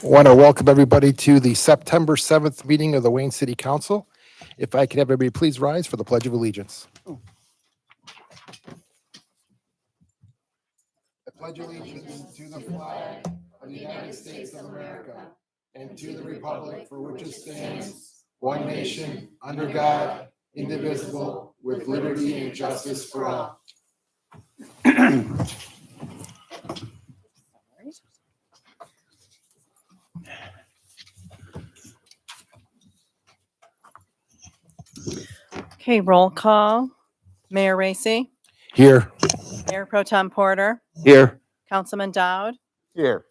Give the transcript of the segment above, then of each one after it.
Want to welcome everybody to the September 7th meeting of the Wayne City Council. If I could have everybody please rise for the Pledge of Allegiance. I pledge allegiance to the flag of the United States of America and to the republic for which it stands, one nation, under God, indivisible, with liberty and justice for all. Okay, roll call. Mayor Racy, Here. Mayor Pro Tem Porter, Here. Councilman Dowd, Here.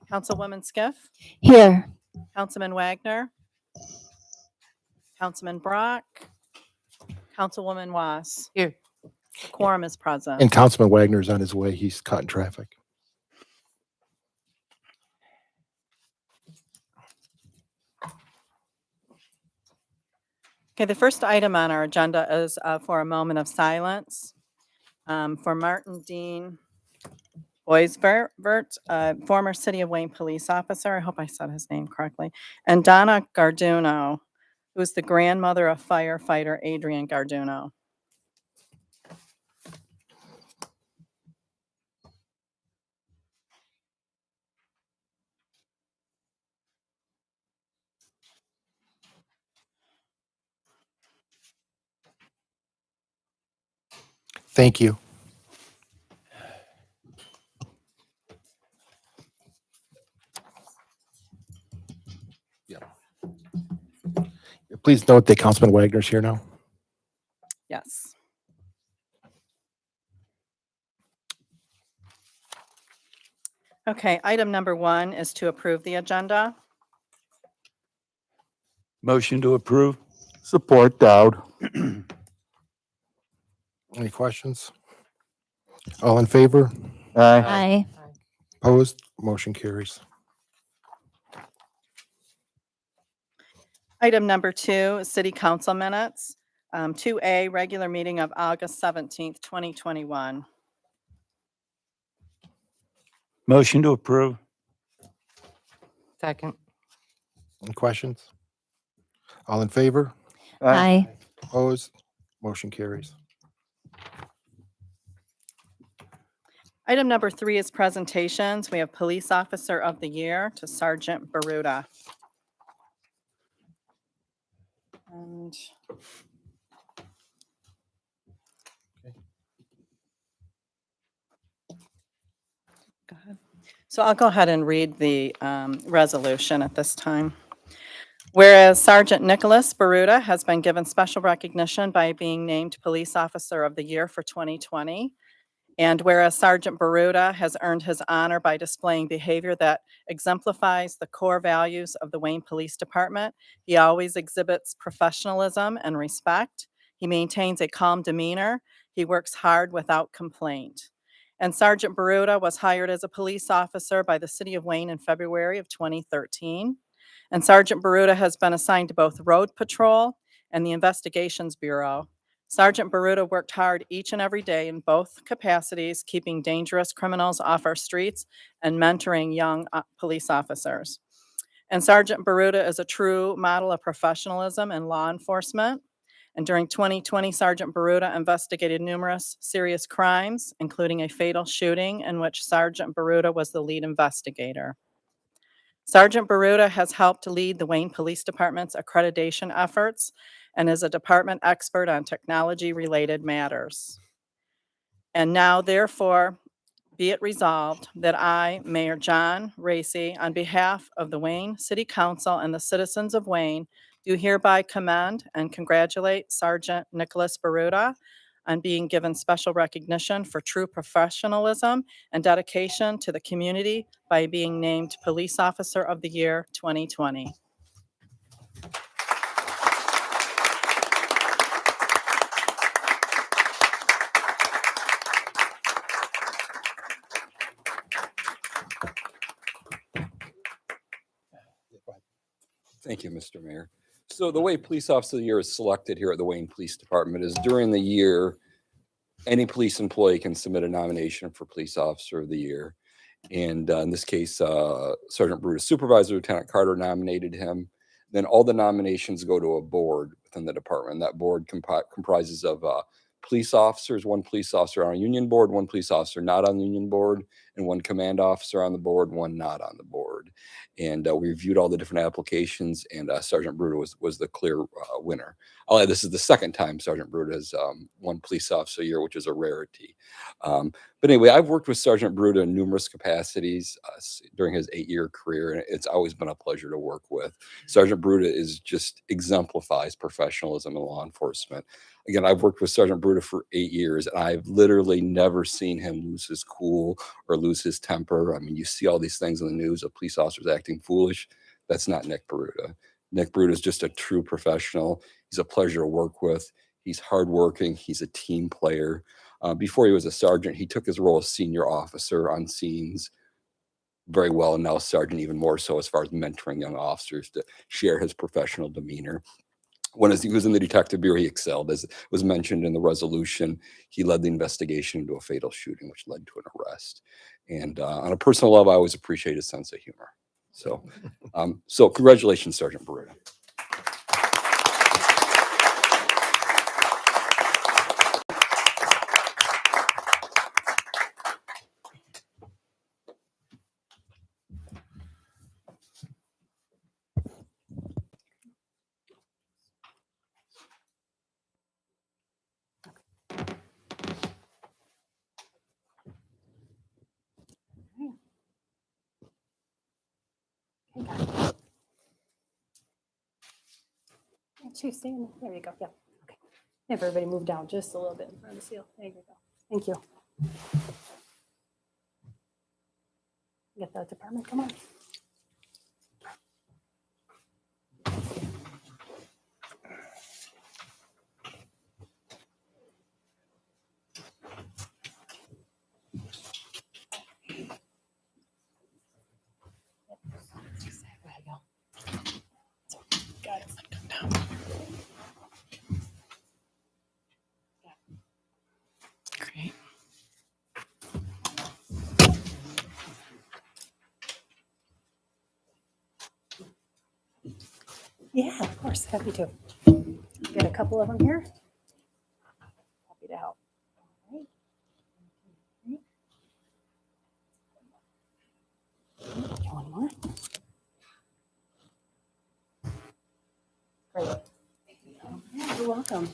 Councilwoman Skiff, Here. Councilman Wagner, Councilman Brock, Councilwoman Was. Here. Quorum is present. And Councilman Wagner's on his way. He's caught in traffic. Okay, the first item on our agenda is for a moment of silence for Martin Dean Boisvert, former City of Wayne police officer. I hope I said his name correctly. And Donna Garduno, who's the grandmother of firefighter Adrian Garduno. Thank you. Please note that Councilman Wagner's here now. Yes. Okay, item number 1 is to approve the agenda. Motion to approve. Support Dowd. Any questions? All in favor? Aye. Opposed? Motion carries. Item number 2, City Council minutes. 2A, regular meeting of August 17th, 2021. Motion to approve. Second. Any questions? All in favor? Aye. Opposed? Motion carries. Item number 3 is presentations. We have Police Officer of the Year to Sergeant Baruta. And go ahead. So I'll go ahead and read the resolution at this time. Whereas Sergeant Nicholas Baruta has been given special recognition by being named Police Officer of the Year for 2020. And whereas Sergeant Baruta has earned his honor by displaying behavior that exemplifies the core values of the Wayne Police Department, he always exhibits professionalism and respect. He maintains a calm demeanor. He works hard without complaint. And Sergeant Baruta was hired as a police officer by the City of Wayne in February of 2013. And Sergeant Baruta has been assigned to both Road Patrol and the Investigations Bureau. Sergeant Baruta worked hard each and every day in both capacities, keeping dangerous criminals off our streets and mentoring young police officers. And Sergeant Baruta is a true model of professionalism in law enforcement. And during 2020, Sergeant Baruta investigated numerous serious crimes, including a fatal shooting in which Sergeant Baruta was the lead investigator. Sergeant Baruta has helped to lead the Wayne Police Department's accreditation efforts and is a department expert on technology-related matters. And now, therefore, be it resolved that I, Mayor John Racy, on behalf of the Wayne City Council and the citizens of Wayne, do hereby commend and congratulate Sergeant Nicholas Baruta on being given special recognition for true professionalism and dedication to the community by being named Police Officer of the Year 2020. Thank you, Mr. Mayor. So the way Police Officer of the Year is selected here at the Wayne Police Department is during the year, any police employee can submit a nomination for Police Officer of the Year. And in this case, Sergeant Brutus supervisor, Lieutenant Carter nominated him. Then all the nominations go to a board within the department. That board comprises of police officers, one police officer on a union board, one police officer not on the union board, and one command officer on the board, one not on the board. And we reviewed all the different applications, and Sergeant Brutus was the clear winner. I'll add, this is the second time Sergeant Brutus has won police officer a year, which is a rarity. But anyway, I've worked with Sergeant Brutus in numerous capacities during his 8-year career, and it's always been a pleasure to work with. Sergeant Brutus is just exemplifies professionalism in law enforcement. Again, I've worked with Sergeant Brutus for 8 years, and I've literally never seen him lose his cool or lose his temper. I mean, you see all these things in the news of police officers acting foolish. That's not Nick Brutus. Nick Brutus is just a true professional. He's a pleasure to work with. He's hardworking. He's a team player. Before he was a sergeant, he took his role as senior officer on scenes very well, and now sergeant even more so as far as mentoring young officers to share his professional demeanor. When he was in the detective bureau, he excelled. As was mentioned in the resolution, he led the investigation into a fatal shooting, which led to an arrest. And on a personal level, I always appreciate his sense of humor. So, so congratulations, Sergeant Brutus. Chief, stay in. There you go. Yep. Okay. Have everybody move down just a little bit in front of the seal. There you go. Thank you. Get that department. Come on. Got it. Great. Yeah, of course. Happy to. Get a couple of them here. Happy to help. All right. One more. Great. Yeah, you're welcome.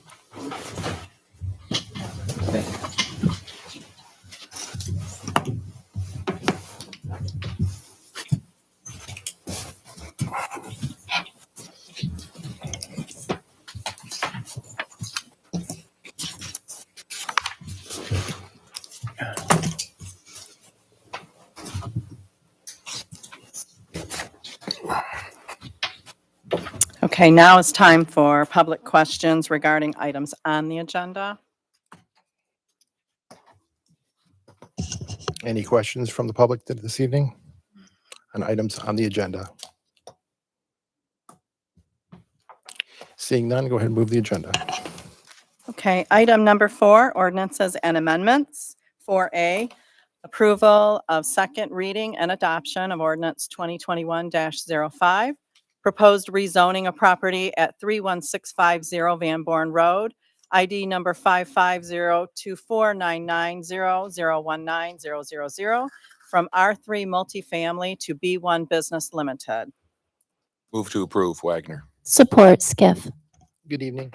Okay, now it's time for public questions regarding items on the agenda. Any questions from the public this evening on items on the agenda? Seeing none, go ahead and move the agenda. Okay, item number 4, ordinances and amendments. 4A, approval of second reading and adoption of ordinance 2021-05, proposed rezoning of property at 31650 Vanborn Road, ID number 5502499001900, from R3 multifamily to B1 Business Limited. Move to approve, Wagner. Support Skiff. Good evening.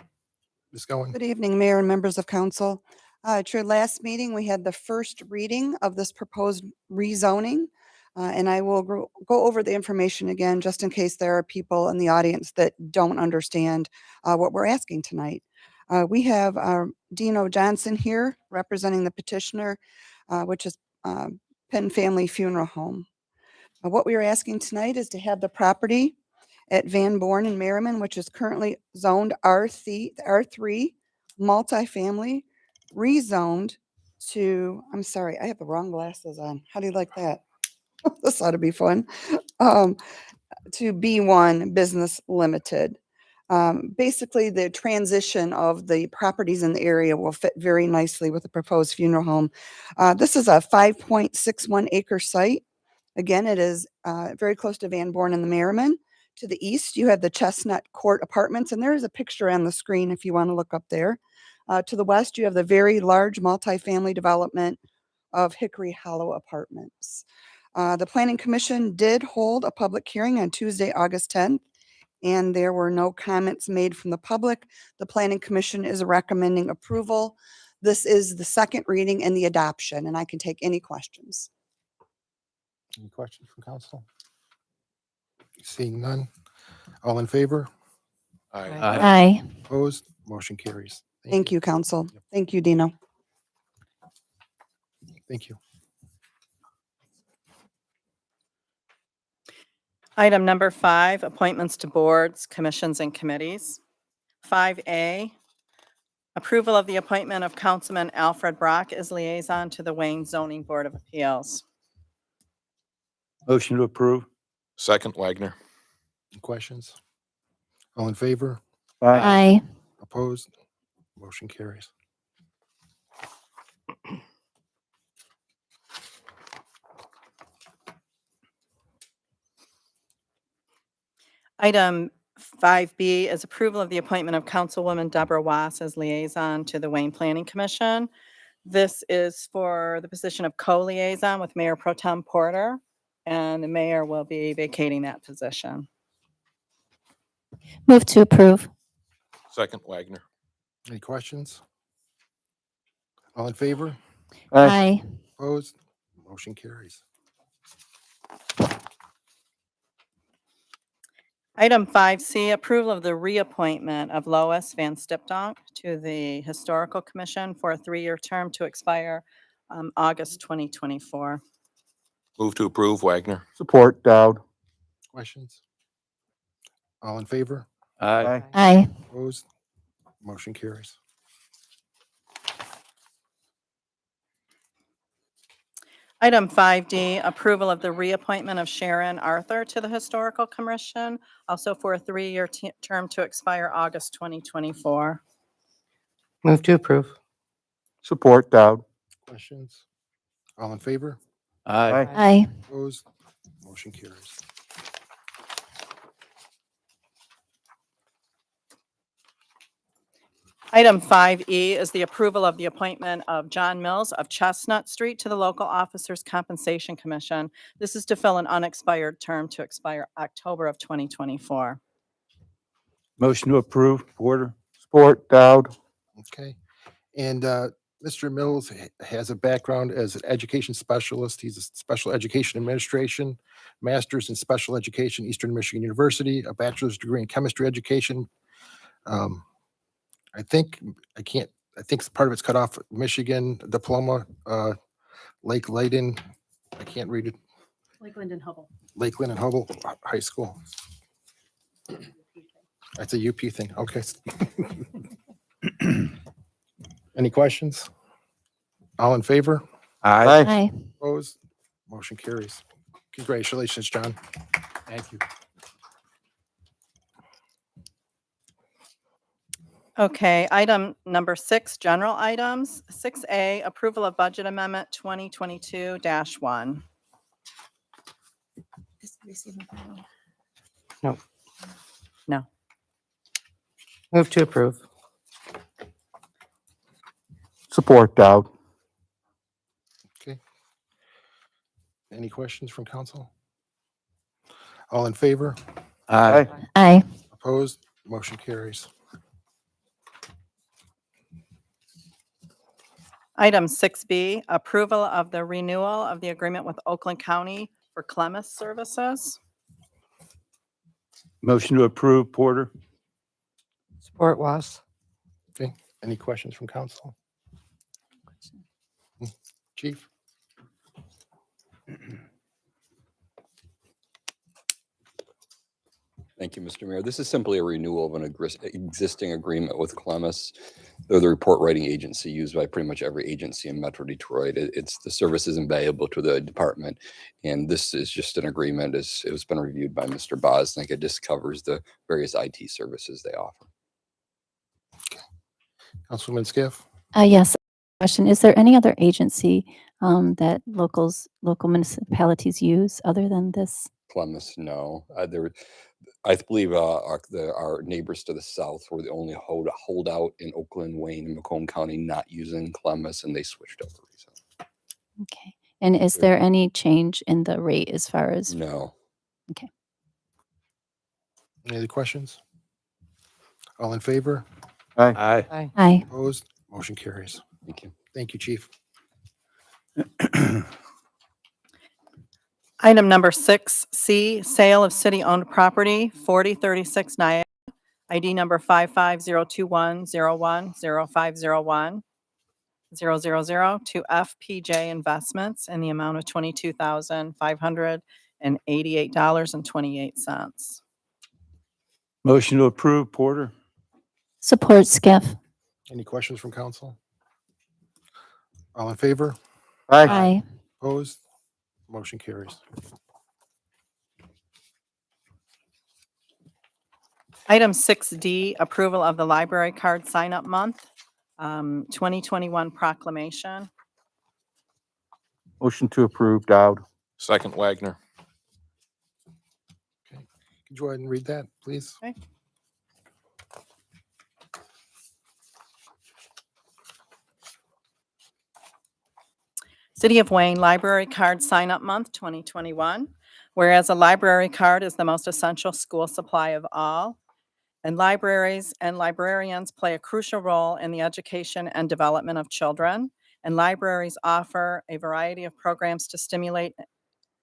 Ms. Goen. Good evening, Mayor and members of council. At your last meeting, we had the first reading of this proposed rezoning. And I will go over the information again, just in case there are people in the audience that don't understand what we're asking tonight. We have Dino Johnson here representing the petitioner, which is Penn Family Funeral Home. What we are asking tonight is to have the property at Vanborn in Merriman, which is currently zoned R3 multifamily, rezoned to, I'm sorry, I have the wrong glasses on. How do you like that? This ought to be fun. To B1 Business Limited. Basically, the transition of the properties in the area will fit very nicely with the proposed funeral home. This is a 5.61 acre site. Again, it is very close to Vanborn and the Merriman. To the east, you have the Chestnut Court Apartments, and there is a picture on the screen if you want to look up there. To the west, you have the very large multifamily development of Hickory Hollow Apartments. The Planning Commission did hold a public hearing on Tuesday, August 10th, and there were no comments made from the public. The Planning Commission is recommending approval. This is the second reading and the adoption, and I can take any questions. Any questions from council? Seeing none. All in favor? Aye. Aye. Opposed? Motion carries. Thank you, Council. Thank you, Dino. Thank you. Item number 5, appointments to boards, commissions, and committees. 5A, approval of the appointment of Councilman Alfred Brock as liaison to the Wayne Zoning Board of Appeals. Motion to approve. Second, Wagner. Any questions? All in favor? Aye. Opposed? Motion carries. Item 5B is approval of the appointment of Councilwoman Deborah Wass as liaison to the Wayne Planning Commission. This is for the position of co-liaison with Mayor Pro Tem Porter, and the mayor will be vacating that position. Move to approve. Second, Wagner. Any questions? All in favor? Aye. Opposed? Motion carries. Item 5C, approval of the reappointment of Lois Van Stipdonk to the Historical Commission for a 3-year term to expire August 2024. Move to approve, Wagner. Support Dowd. Questions? All in favor? Aye. Aye. Opposed? Motion carries. Item 5D, approval of the reappointment of Sharon Arthur to the Historical Commission, also for a 3-year term to expire August 2024. Move to approve. Support Dowd. Questions? All in favor? Aye. Aye. Opposed? Motion carries. Item 5E is the approval of the appointment of John Mills of Chestnut Street to the Local Officers Compensation Commission. This is to fill an unexpired term to expire October of 2024. Motion to approve, Porter. Support Dowd. Okay. And Mr. Mills has a background as an education specialist. He's a special education administration, master's in special education, Eastern Michigan University, a bachelor's degree in chemistry education. I think part of it's cut off Michigan diploma, Lake Layden. I can't read it. Lakeland and Hubble. Lakeland and Hubble High School. That's a UP thing. Okay. Any questions? All in favor? Aye. Aye. Opposed? Motion carries. Congratulations, John. Thank you. Okay, item number 6, general items. 6A, approval of budget amendment 2022-1. No. No. Move to approve. Support Dowd. Okay. Any questions from council? All in favor? Aye. Aye. Opposed? Motion carries. Item 6B, approval of the renewal of the agreement with Oakland County for Clemis services. Motion to approve, Porter. Support Was. Okay. Any questions from council? Chief? Thank you, Mr. Mayor. This is simply a renewal of an existing agreement with Clemis. They're the report writing agency used by pretty much every agency in Metro Detroit. It's the service is invaluable to the department. And this is just an agreement. It's been reviewed by Mr. Bosnick. It just covers the various IT services they offer. Councilwoman Skiff. Yes. Question, is there any other agency that local municipalities use other than this? Columbus, no. I believe our neighbors to the south were the only holdout in Oakland, Wayne, and Macomb County not using Columbus, and they switched over recently. Okay. And is there any change in the rate as far as? No. Any other questions? All in favor? Aye. Aye. Aye. Opposed? Motion carries. Thank you. Thank you, Chief. Item number 6C, sale of city-owned property, 4036 Niagara, ID number 55021010501000 to FPJ Investments in the amount of $22,588.28. Motion to approve, Porter. Support Skiff. Any questions from council? All in favor? Aye. Opposed? Motion carries. Item 6D, approval of the library card sign-up month, 2021 proclamation. Motion to approve, Dowd. Second, Wagner. Could you go ahead and read that, please? Okay. City of Wayne Library Card Sign-Up Month 2021. Whereas a library card is the most essential school supply of all, and libraries and librarians play a crucial role in the education and development of children, and libraries offer a variety of programs to stimulate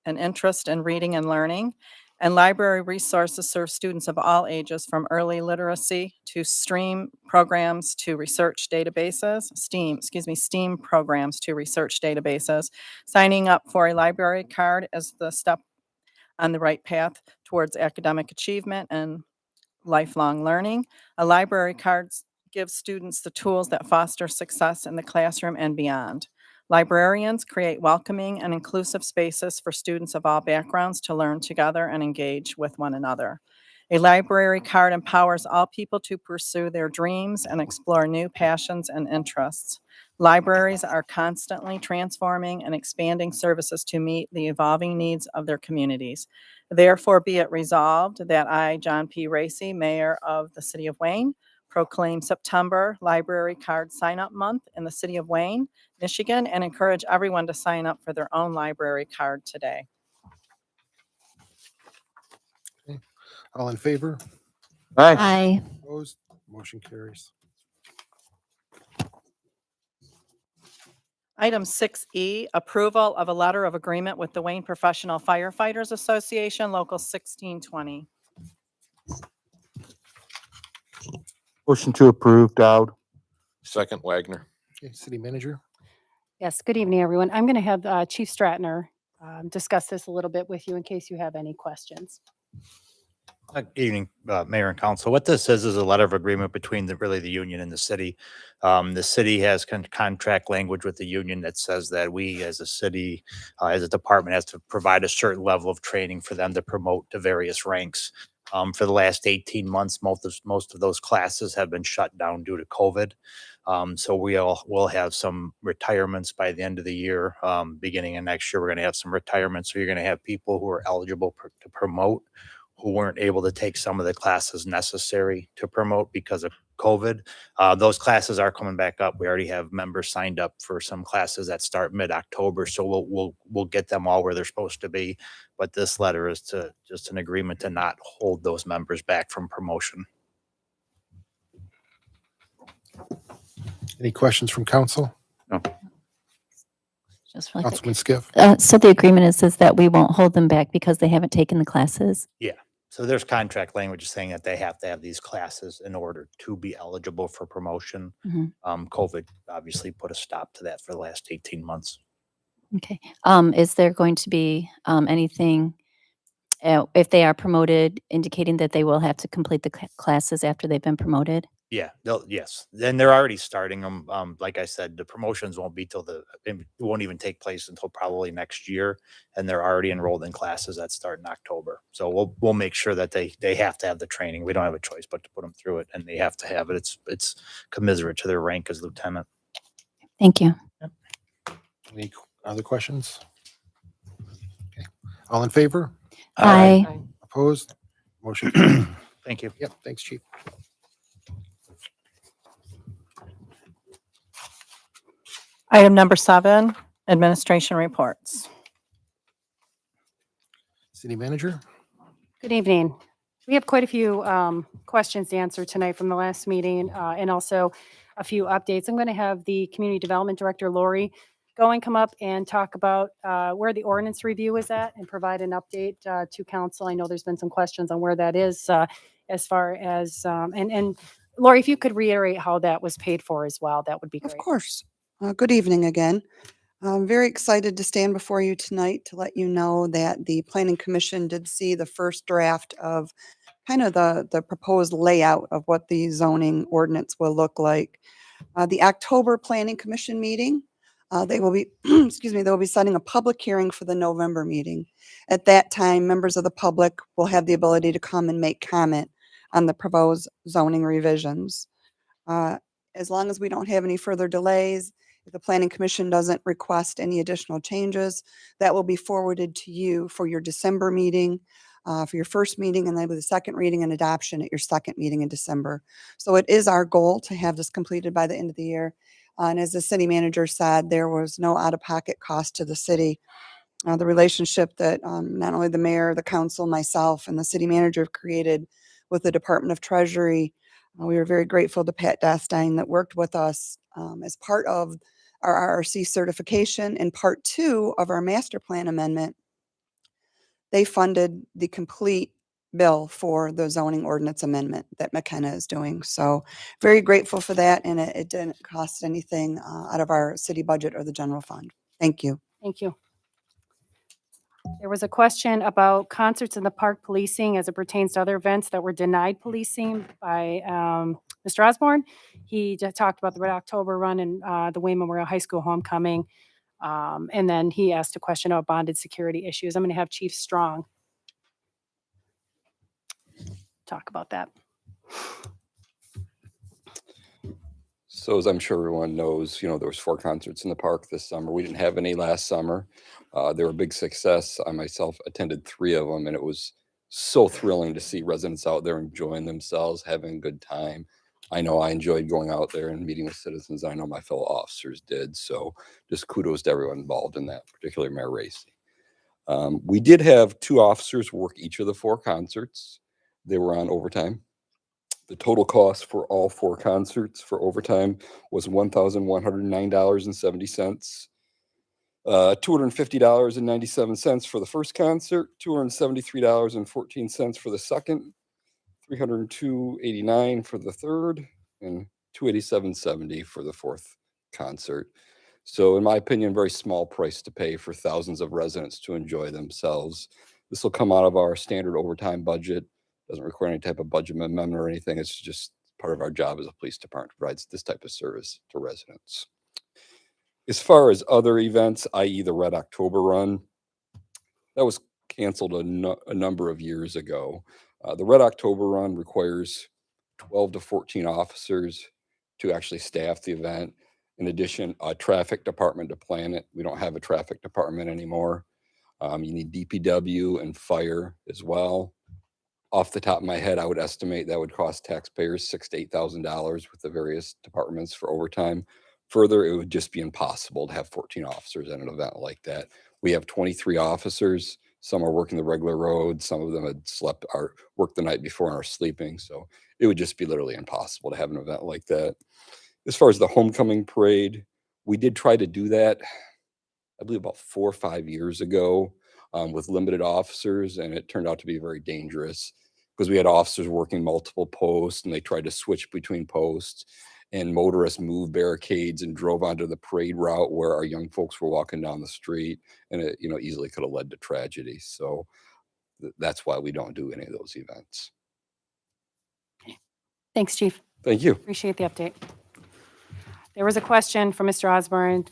an interest in reading and learning, and library resources serve students of all ages from early literacy to STEAM programs to research databases, STEAM programs to research databases. Signing up for a library card is the step on the right path towards academic achievement and lifelong learning. A library card gives students the tools that foster success in the classroom and beyond. Librarians create welcoming and inclusive spaces for students of all backgrounds to learn together and engage with one another. A library card empowers all people to pursue their dreams and explore new passions and interests. Libraries are constantly transforming and expanding services to meet the evolving needs of their communities. Therefore, be it resolved that I, John P. Racy, Mayor of the City of Wayne, proclaim September Library Card Sign-Up Month in the City of Wayne, Michigan, and encourage everyone to sign up for their own library card today. All in favor? Aye. Opposed? Motion carries. Item 6E, approval of a letter of agreement with the Wayne Professional Firefighters Association, Local 1620. Motion to approve, Dowd. Second, Wagner. Okay, City Manager. Yes, good evening, everyone. I'm going to have Chief Stratner discuss this a little bit with you in case you have any questions. Good evening, Mayor and Council. What this is a letter of agreement between the union and the city. The city has contract language with the union that says that we as a city, as a department, has to provide a certain level of training for them to promote to various ranks. For the last 18 months, most of those classes have been shut down due to COVID. So we'll have some retirements by the end of the year. Beginning of next year, we're going to have some retirements. So you're going to have people who are eligible to promote who weren't able to take some of the classes necessary to promote because of COVID. Those classes are coming back up. We already have members signed up for some classes that start mid-October. So we'll get them all where they're supposed to be. But this letter is just an agreement to not hold those members back from promotion. Any questions from council? Just really quick. Councilman Skiff. So the agreement is that we won't hold them back because they haven't taken the classes? Yeah. So there's contract language saying that they have to have these classes in order to be eligible for promotion. Mhm. COVID obviously put a stop to that for the last 18 months. Okay. Is there going to be anything, if they are promoted, indicating that they will have to complete the classes after they've been promoted? Yeah, yes. Then they're already starting them. Like I said, the promotions won't be it won't even take place until probably next year. And they're already enrolled in classes that start in October. So we'll make sure that they have to have the training. We don't have a choice but to put them through it, and they have to have it. It's commiserate to their rank as lieutenant. Thank you. Any other questions? Okay. All in favor? Aye. Opposed? Motion carried. Thank you. Yep, thanks, Chief. Item number 7, administration reports. City Manager? Good evening. We have quite a few questions to answer tonight from the last meeting and also a few updates. I'm going to have the Community Development Director, Lori, come up and talk about where the ordinance review is at and provide an update to council. I know there's been some questions on where that is as far as, and Lori, if you could reiterate how that was paid for as well, that would be great. Of course. Good evening again. I'm very excited to stand before you tonight to let you know that the Planning Commission did see the first draft of kind of the proposed layout of what the zoning ordinance will look like. The October Planning Commission meeting, they will be, excuse me, they will be setting a public hearing for the November meeting. At that time, members of the public will have the ability to come and make comment on the proposed zoning revisions. As long as we don't have any further delays, if the Planning Commission doesn't request any additional changes, that will be forwarded to you for your December meeting, for your first meeting, and then with the second reading and adoption at your second meeting in December. So it is our goal to have this completed by the end of the year. And as the city manager said, there was no out-of-pocket cost to the city. The relationship that not only the mayor, the council, myself, and the city manager have created with the Department of Treasury, we were very grateful to Pat Dastine that worked with us as part of our RRC certification and part 2 of our master plan amendment. They funded the complete bill for the zoning ordinance amendment that McKenna is doing. So very grateful for that. And it didn't cost anything out of our city budget or the general fund. Thank you. Thank you. There was a question about concerts in the park policing as it pertains to other events that were denied policing by Mr. Osborne. He just talked about the Red October run and the Wayne Memorial High School homecoming. And then he asked a question about bonded security issues. I'm going to have Chief Strong talk about that. So as I'm sure everyone knows, there was 4 concerts in the park this summer. We didn't have any last summer. They were a big success. I myself attended 3 of them, and it was so thrilling to see residents out there enjoying themselves, having a good time. I know I enjoyed going out there and meeting with citizens. I know my fellow officers did. So just kudos to everyone involved in that, particularly Mayor Racy. We did have 2 officers work each of the 4 concerts. They were on overtime. The total cost for all 4 concerts for overtime was $1,109.70. $250.97 for the first concert, $273.14 for the second, $302.89 for the third, and $287.70 for the fourth concert. So in my opinion, very small price to pay for thousands of residents to enjoy themselves. This will come out of our standard overtime budget. Doesn't require any type of budget amendment or anything. It's just part of our job as a police department, provides this type of service to residents. As far as other events, i.e. the Red October Run, that was canceled a number of years ago. The Red October Run requires 12 to 14 officers to actually staff the event. In addition, a traffic department to plan it. We don't have a traffic department anymore. You need DPW and fire as well. Off the top of my head, I would estimate that would cost taxpayers $6,000 to $8,000 with the various departments for overtime. Further, it would just be impossible to have 14 officers at an event like that. We have 23 officers. Some are working the regular road. Some of them had slept or worked the night before and are sleeping. So it would just be literally impossible to have an event like that. As far as the homecoming parade, we did try to do that, I believe about 4 or 5 years ago with limited officers, and it turned out to be very dangerous because we had officers working multiple posts and they tried to switch between posts, and motorists moved barricades and drove onto the parade route where our young folks were walking down the street, and it easily could have led to tragedy. So that's why we don't do any of those events. Thanks, Chief. Thank you. Appreciate the update. There was a question from Mr. Osborne,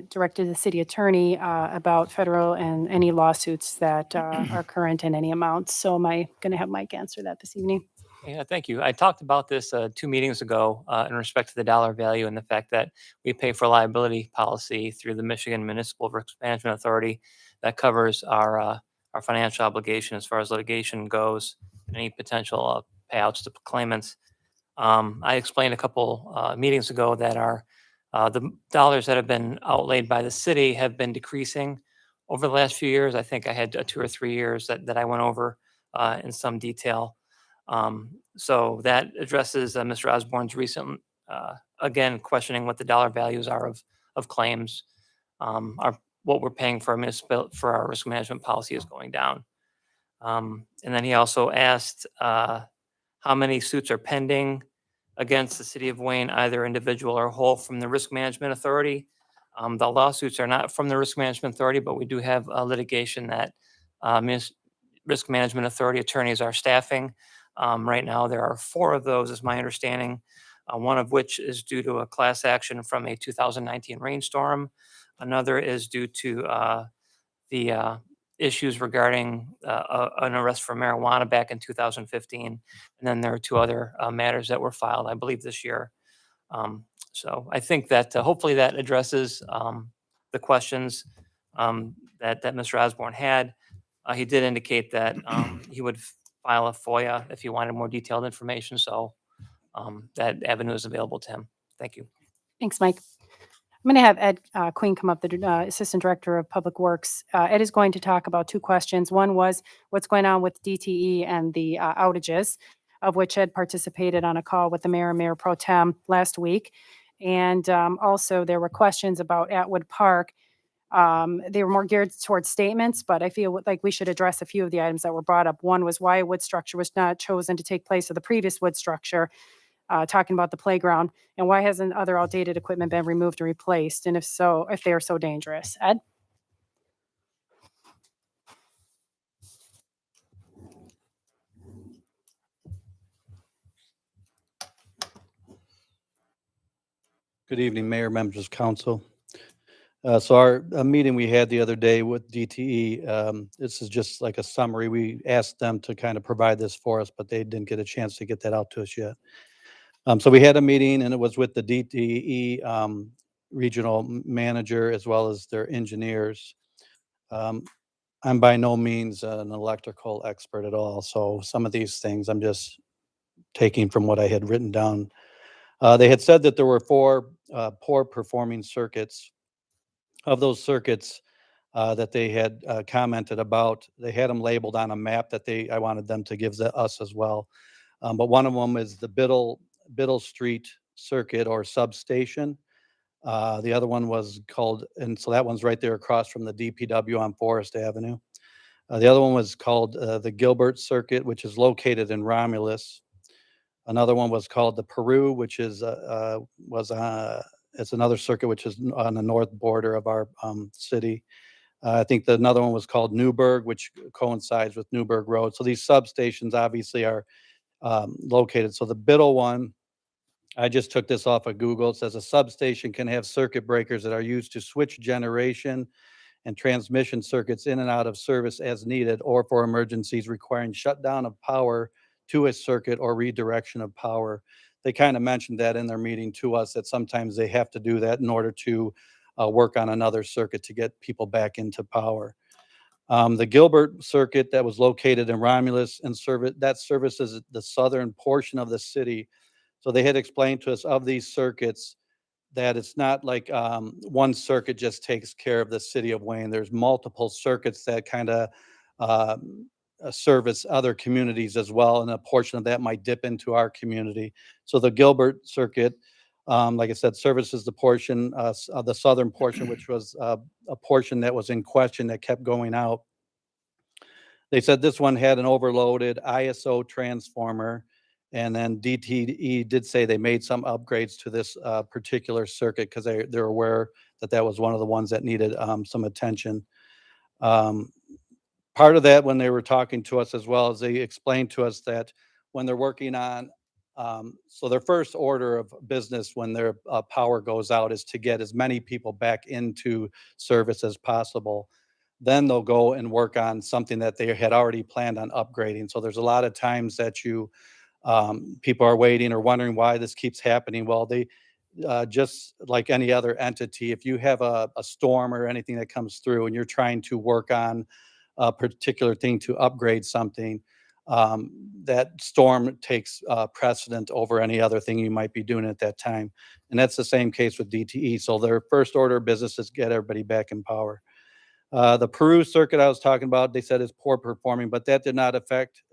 directed to the city attorney, about federal and any lawsuits that are current in any amounts. So am I going to have Mike answer that this evening? Yeah, thank you. I talked about this 2 meetings ago in respect to the dollar value and the fact that we pay for liability policy through the Michigan Municipal Risk Management Authority that covers our financial obligation as far as litigation goes, and any potential payouts to claimants. I explained a couple meetings ago that the dollars that have been outlaid by the city have been decreasing over the last few years. I think I had 2 or 3 years that I went over in some detail. So that addresses Mr. Osborne's recent, again, questioning what the dollar values are of claims. What we're paying for our risk management policy is going down. And then he also asked how many suits are pending against the city of Wayne, either individual or whole, from the Risk Management Authority. The lawsuits are not from the Risk Management Authority, but we do have litigation that Risk Management Authority attorneys are staffing. Right now, there are 4 of those, is my understanding, one of which is due to a class action from a 2019 rainstorm. Another is due to the issues regarding an arrest for marijuana back in 2015. And then there are 2 other matters that were filed, I believe, this year. So I think that hopefully that addresses the questions that Mr. Osborne had. He did indicate that he would file a FOIA if he wanted more detailed information. So that avenue is available to him. Thank you. Thanks, Mike. I'm going to have Ed Queen come up, the Assistant Director of Public Works. Ed is going to talk about 2 questions. One was what's going on with DTE and the outages, of which Ed participated on a call with the mayor and mayor pro tem last week. And also there were questions about Atwood Park. They were more geared towards statements, but I feel like we should address a few of the items that were brought up. One was why a wood structure was not chosen to take place of the previous wood structure. Talking about the playground, and why hasn't other outdated equipment been removed and replaced? And if so, if they are so dangerous. Ed? Good evening, Mayor, members of council. So our meeting we had the other day with DTE, this is just like a summary. We asked them to kind of provide this for us, but they didn't get a chance to get that out to us yet. So we had a meeting, and it was with the DTE regional manager as well as their engineers. I'm by no means an electrical expert at all, so some of these things I'm just taking from what I had written down. They had said that there were 4 poor performing circuits. Of those circuits that they had commented about, they had them labeled on a map that I wanted them to give us as well. But one of them is the Biddle Street Circuit or substation. The other one was called, and so that one's right there across from the DPW on Forest Avenue. The other one was called the Gilbert Circuit, which is located in Romulus. Another one was called the Peru, which is it's another circuit which is on the north border of our city. I think another one was called Newburgh, which coincides with Newburgh Road. So these substations obviously are located. So the Biddle one, I just took this off of Google. It says a substation can have circuit breakers that are used to switch generation and transmission circuits in and out of service as needed, or for emergencies requiring shutdown of power to a circuit or redirection of power. They kind of mentioned that in their meeting to us, that sometimes they have to do that in order to work on another circuit to get people back into power. The Gilbert Circuit that was located in Romulus and services the southern portion of the city. So they had explained to us of these circuits that it's not like one circuit just takes care of the city of Wayne. There's multiple circuits that kind of service other communities as well, and a portion of that might dip into our community. So the Gilbert Circuit, like I said, services the portion of the southern portion, which was a portion that was in question that kept going out. They said this one had an overloaded ISO transformer, and then DTE did say they made some upgrades to this particular circuit because they're aware that that was one of the ones that needed some attention. Part of that, when they were talking to us as well, is they explained to us that when they're working on So their first order of business when their power goes out is to get as many people back into service as possible. Then they'll go and work on something that they had already planned on upgrading. So there's a lot of times that people are waiting or wondering why this keeps happening. Well, they just like any other entity, if you have a storm or anything that comes through and you're trying to work on a particular thing to upgrade something, that storm takes precedent over any other thing you might be doing at that time. And that's the same case with DTE. So their first order of business is get everybody back in power. The Peru circuit I was talking about, they said is poor performing, but that did not affect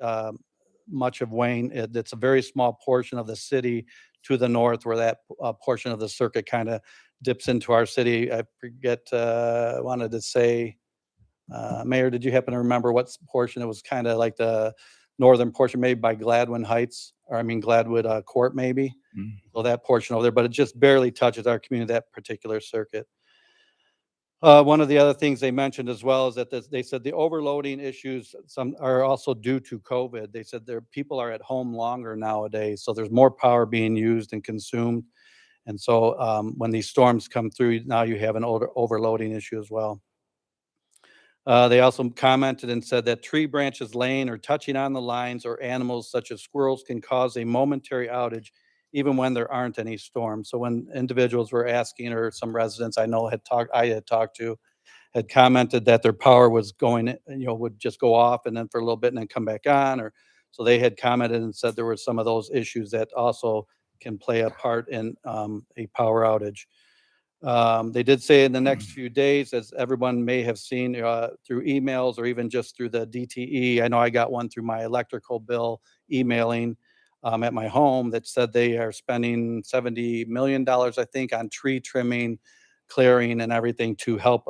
much of Wayne. It's a very small portion of the city to the north where that portion of the circuit kind of dips into our city. I forget, I wanted to say, Mayor, did you happen to remember what portion? It was kind of like the northern portion, maybe by Gladwin Heights, or I mean Gladwood Court, maybe. So that portion over there, but it just barely touches our community, that particular circuit. One of the other things they mentioned as well is that they said the overloading issues some are also due to COVID. They said their people are at home longer nowadays, so there's more power being used and consumed. And so when these storms come through, now you have an overloading issue as well. They also commented and said that tree branches laying or touching on the lines or animals such as squirrels can cause a momentary outage even when there aren't any storms. So when individuals were asking, or some residents I know I had talked to, had commented that their power was going, would just go off and then for a little bit and then come back on, or so they had commented and said there were some of those issues that also can play a part in a power outage. They did say in the next few days, as everyone may have seen through emails or even just through the DTE, I know I got one through my electrical bill emailing at my home that said they are spending $70 million, I think, on tree trimming, clearing, and everything to help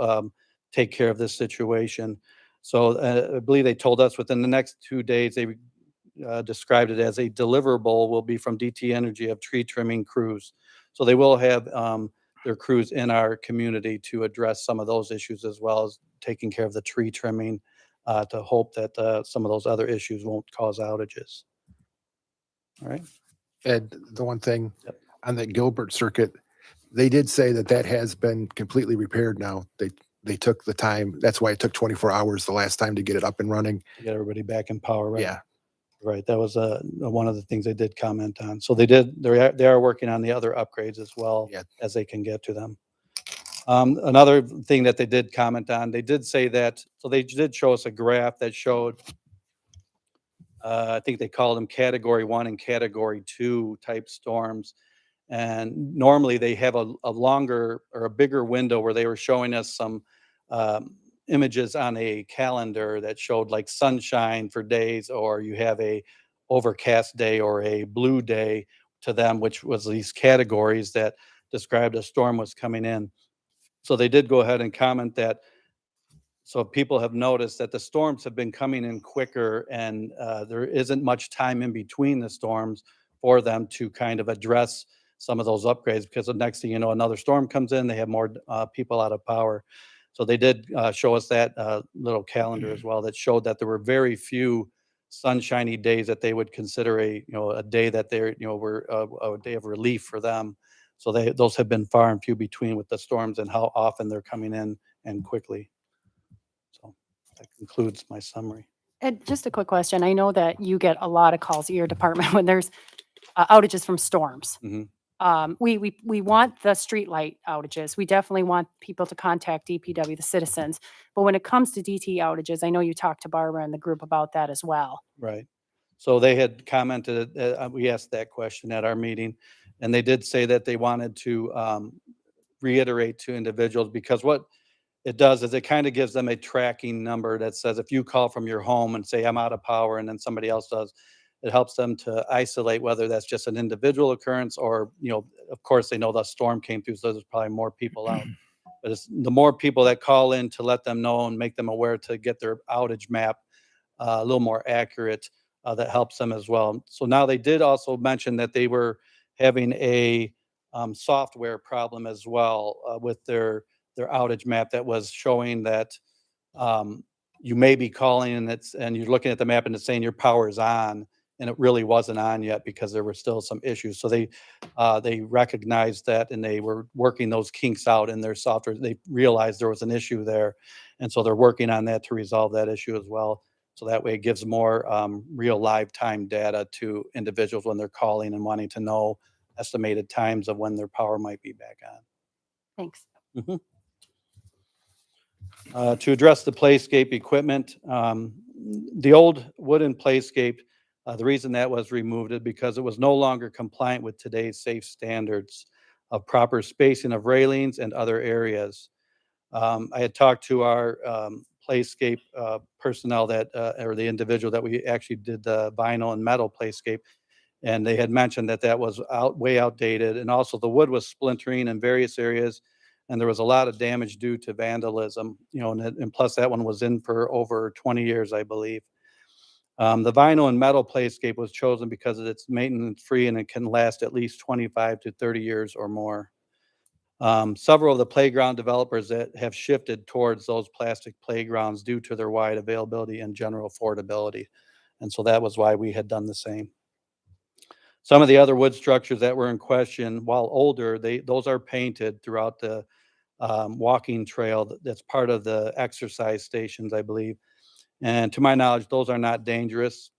take care of this situation. So I believe they told us within the next 2 days, they described it as a deliverable will be from DT Energy of tree trimming crews. So they will have their crews in our community to address some of those issues as well as taking care of the tree trimming to hope that some of those other issues won't cause outages. All right. Ed, the one thing Yep. on that Gilbert circuit, they did say that has been completely repaired now. They took the time. That's why it took 24 hours the last time to get it up and running. Get everybody back in power, right? Yeah. Right. That was one of the things they did comment on. So they are working on the other upgrades as well as they can get to them. Another thing that they did comment on, they did say that, so they did show us a graph that showed, I think they called them category 1 and category 2 type storms. And normally they have a longer or a bigger window where they were showing us some images on a calendar that showed like sunshine for days, or you have a overcast day or a blue day to them, which was these categories that described a storm was coming in. So they did go ahead and comment that, so people have noticed that the storms have been coming in quicker, and there isn't much time in between the storms for them to kind of address some of those upgrades, because the next thing you know, another storm comes in, they have more people out of power. So they did show us that little calendar as well that showed that there were very few sunshiny days that they would consider a day that they're were a day of relief for them. So those have been far and few between with the storms and how often they're coming in and quickly. So that concludes my summary. And just a quick question. I know that you get a lot of calls at your department when there's outages from storms. Mhm. We want the streetlight outages. We definitely want people to contact DPW, the citizens. But when it comes to DT outages, I know you talked to Barbara and the group about that as well. Right. So they had commented, we asked that question at our meeting, and they did say that they wanted to reiterate to individuals, because what it does is it kind of gives them a tracking number that says if you call from your home and say I'm out of power and then somebody else does, it helps them to isolate whether that's just an individual occurrence or, of course they know the storm came through, so there's probably more people out. But it's the more people that call in to let them know and make them aware to get their outage map a little more accurate, that helps them as well. So now they did also mention that they were having a software problem as well with their outage map that was showing that you may be calling and you're looking at the map and it's saying your power is on, and it really wasn't on yet because there were still some issues. So they recognized that and they were working those kinks out in their software. They realized there was an issue there. And so they're working on that to resolve that issue as well. So that way it gives more real live time data to individuals when they're calling and wanting to know estimated times of when their power might be back on. Thanks. To address the playscape equipment, the old wooden playscape, the reason that was removed is because it was no longer compliant with today's safe standards of proper spacing of railings and other areas. I had talked to our playscape personnel that, or the individual that we actually did the vinyl and metal playscape, and they had mentioned that that was way outdated, and also the wood was splintering in various areas, and there was a lot of damage due to vandalism, and plus that one was in for over 20 years, I believe. The vinyl and metal playscape was chosen because it's maintenance free and it can last at least 25 to 30 years or more. Several of the playground developers that have shifted towards those plastic playgrounds due to their wide availability and general affordability. And so that was why we had done the same. Some of the other wood structures that were in question, while older, those are painted throughout the walking trail that's part of the exercise stations, I believe. And to my knowledge, those are not dangerous.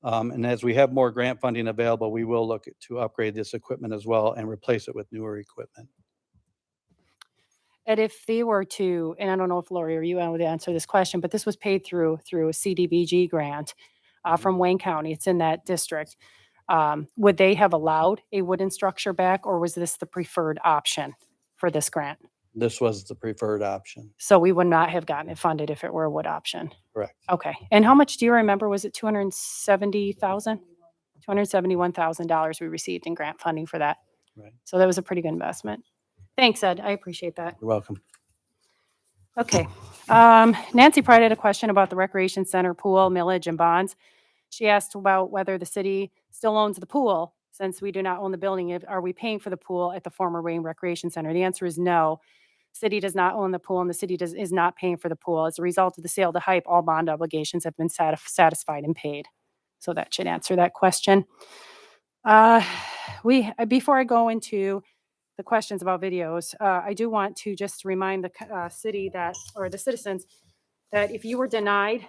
And as we have more grant funding available, we will look to upgrade this equipment as well and replace it with newer equipment. And if they were to, and I don't know if Lori or you would answer this question, but this was paid through a CDBG grant from Wayne County. It's in that district. Would they have allowed a wooden structure back, or was this the preferred option for this grant? This was the preferred option. So we would not have gotten it funded if it were a wood option. Correct. Okay. And how much do you remember? Was it $270,000? $271,000 we received in grant funding for that. Right. So that was a pretty good investment. Thanks, Ed. I appreciate that. You're welcome. Okay. Nancy Pride had a question about the recreation center pool, millage, and bonds. She asked about whether the city still owns the pool. Since we do not own the building, are we paying for the pool at the former Wayne Recreation Center? The answer is no. City does not own the pool, and the city is not paying for the pool. As a result of the sale to Hype, all bond obligations have been satisfied and paid. So that should answer that question. Before I go into the questions about videos, I do want to just remind the city that, or the citizens, that if you were denied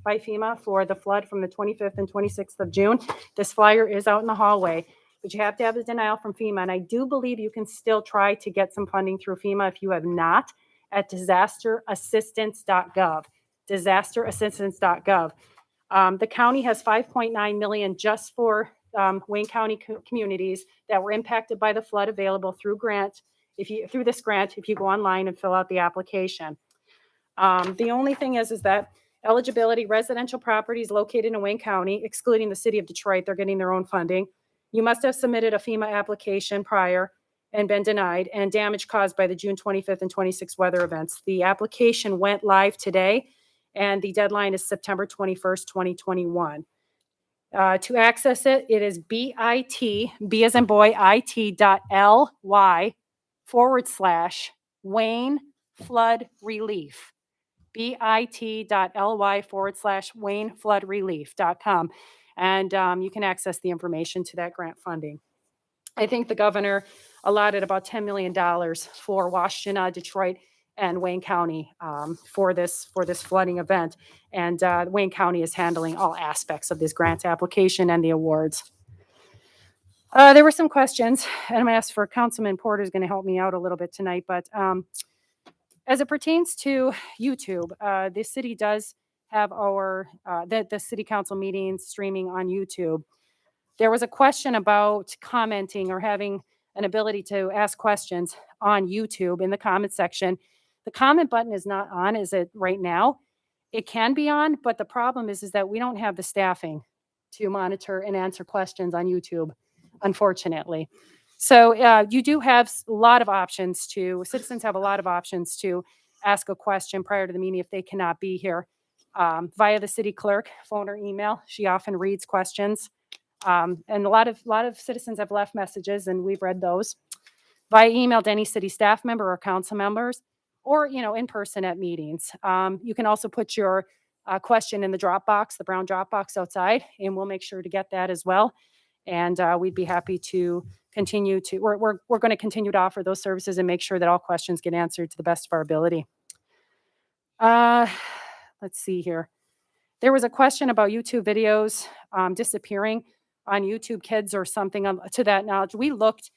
by FEMA for the flood from the 25th and 26th of June, this flyer is out in the hallway, but you have to have the denial from FEMA. And I do believe you can still try to get some funding through FEMA if you have not, at disasterassistance.gov, disasterassistance.gov. The county has $5.9 million just for Wayne County communities that were impacted by the flood available through this grant, if you go online and fill out the application. The only thing is that eligibility, residential properties located in Wayne County, excluding the city of Detroit, they're getting their own funding. You must have submitted a FEMA application prior and been denied, and damage caused by the June 25th and 26th weather events. The application went live today, and the deadline is September 21st, 2021. To access it, it is B as in boy, it.ly/Wayne Flood Relief. bit.ly/Wayne Flood Relief.com. And you can access the information to that grant funding. I think the governor allotted about $10 million for Washtenaw, Detroit, and Wayne County for this flooding event. And Wayne County is handling all aspects of this grant application and the awards. There were some questions, and I'm going to ask for Councilman Porter is going to help me out a little bit tonight. But as it pertains to YouTube, the city does have the city council meetings streaming on YouTube. There was a question about commenting or having an ability to ask questions on YouTube in the comment section. The comment button is not on, is it right now? It can be on, but the problem is that we don't have the staffing to monitor and answer questions on YouTube, unfortunately. So you do have citizens have a lot of options to ask a question prior to the meeting if they cannot be here. Via the city clerk, phone or email. She often reads questions. And a lot of citizens have left messages, and we've read those. Via email to any city staff member or council members, or in person at meetings. You can also put your question in the Dropbox, the brown Dropbox outside, and we'll make sure to get that as well. And we'd be happy to continue to, we're going to continue to offer those services and make sure that all questions get answered to the best of our ability. Let's see here. There was a question about YouTube videos disappearing on YouTube Kids or something to that knowledge. We looked,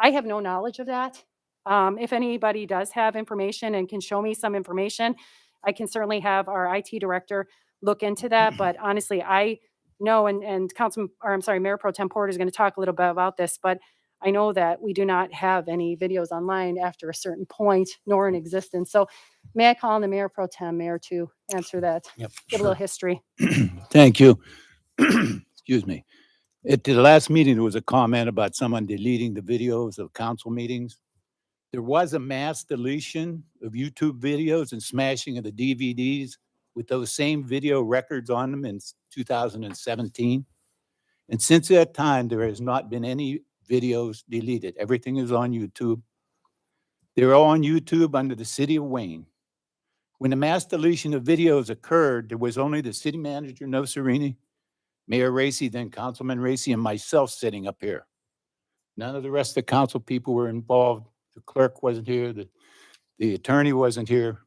I have no knowledge of that. If anybody does have information and can show me some information, I can certainly have our IT director look into that. But honestly, I know, and Mayor Pro Tem Porter is going to talk a little bit about this, but I know that we do not have any videos online after a certain point, nor in existence. So may I call on the Mayor Pro Tem, Mayor, to answer that? Yep, Give a little history. Thank you. Excuse me. At the last meeting, there was a comment about someone deleting the videos of council meetings. There was a mass deletion of YouTube videos and smashing of the DVDs with those same video records on them in 2017. And since that time, there has not been any videos deleted. Everything is on YouTube. They're all on YouTube under the city of Wayne. When the mass deletion of videos occurred, there was only the city manager, Nosarini, Mayor Racy, then Councilman Racy, and myself sitting up here. None of the rest of the council people were involved. The clerk wasn't here. The attorney wasn't here.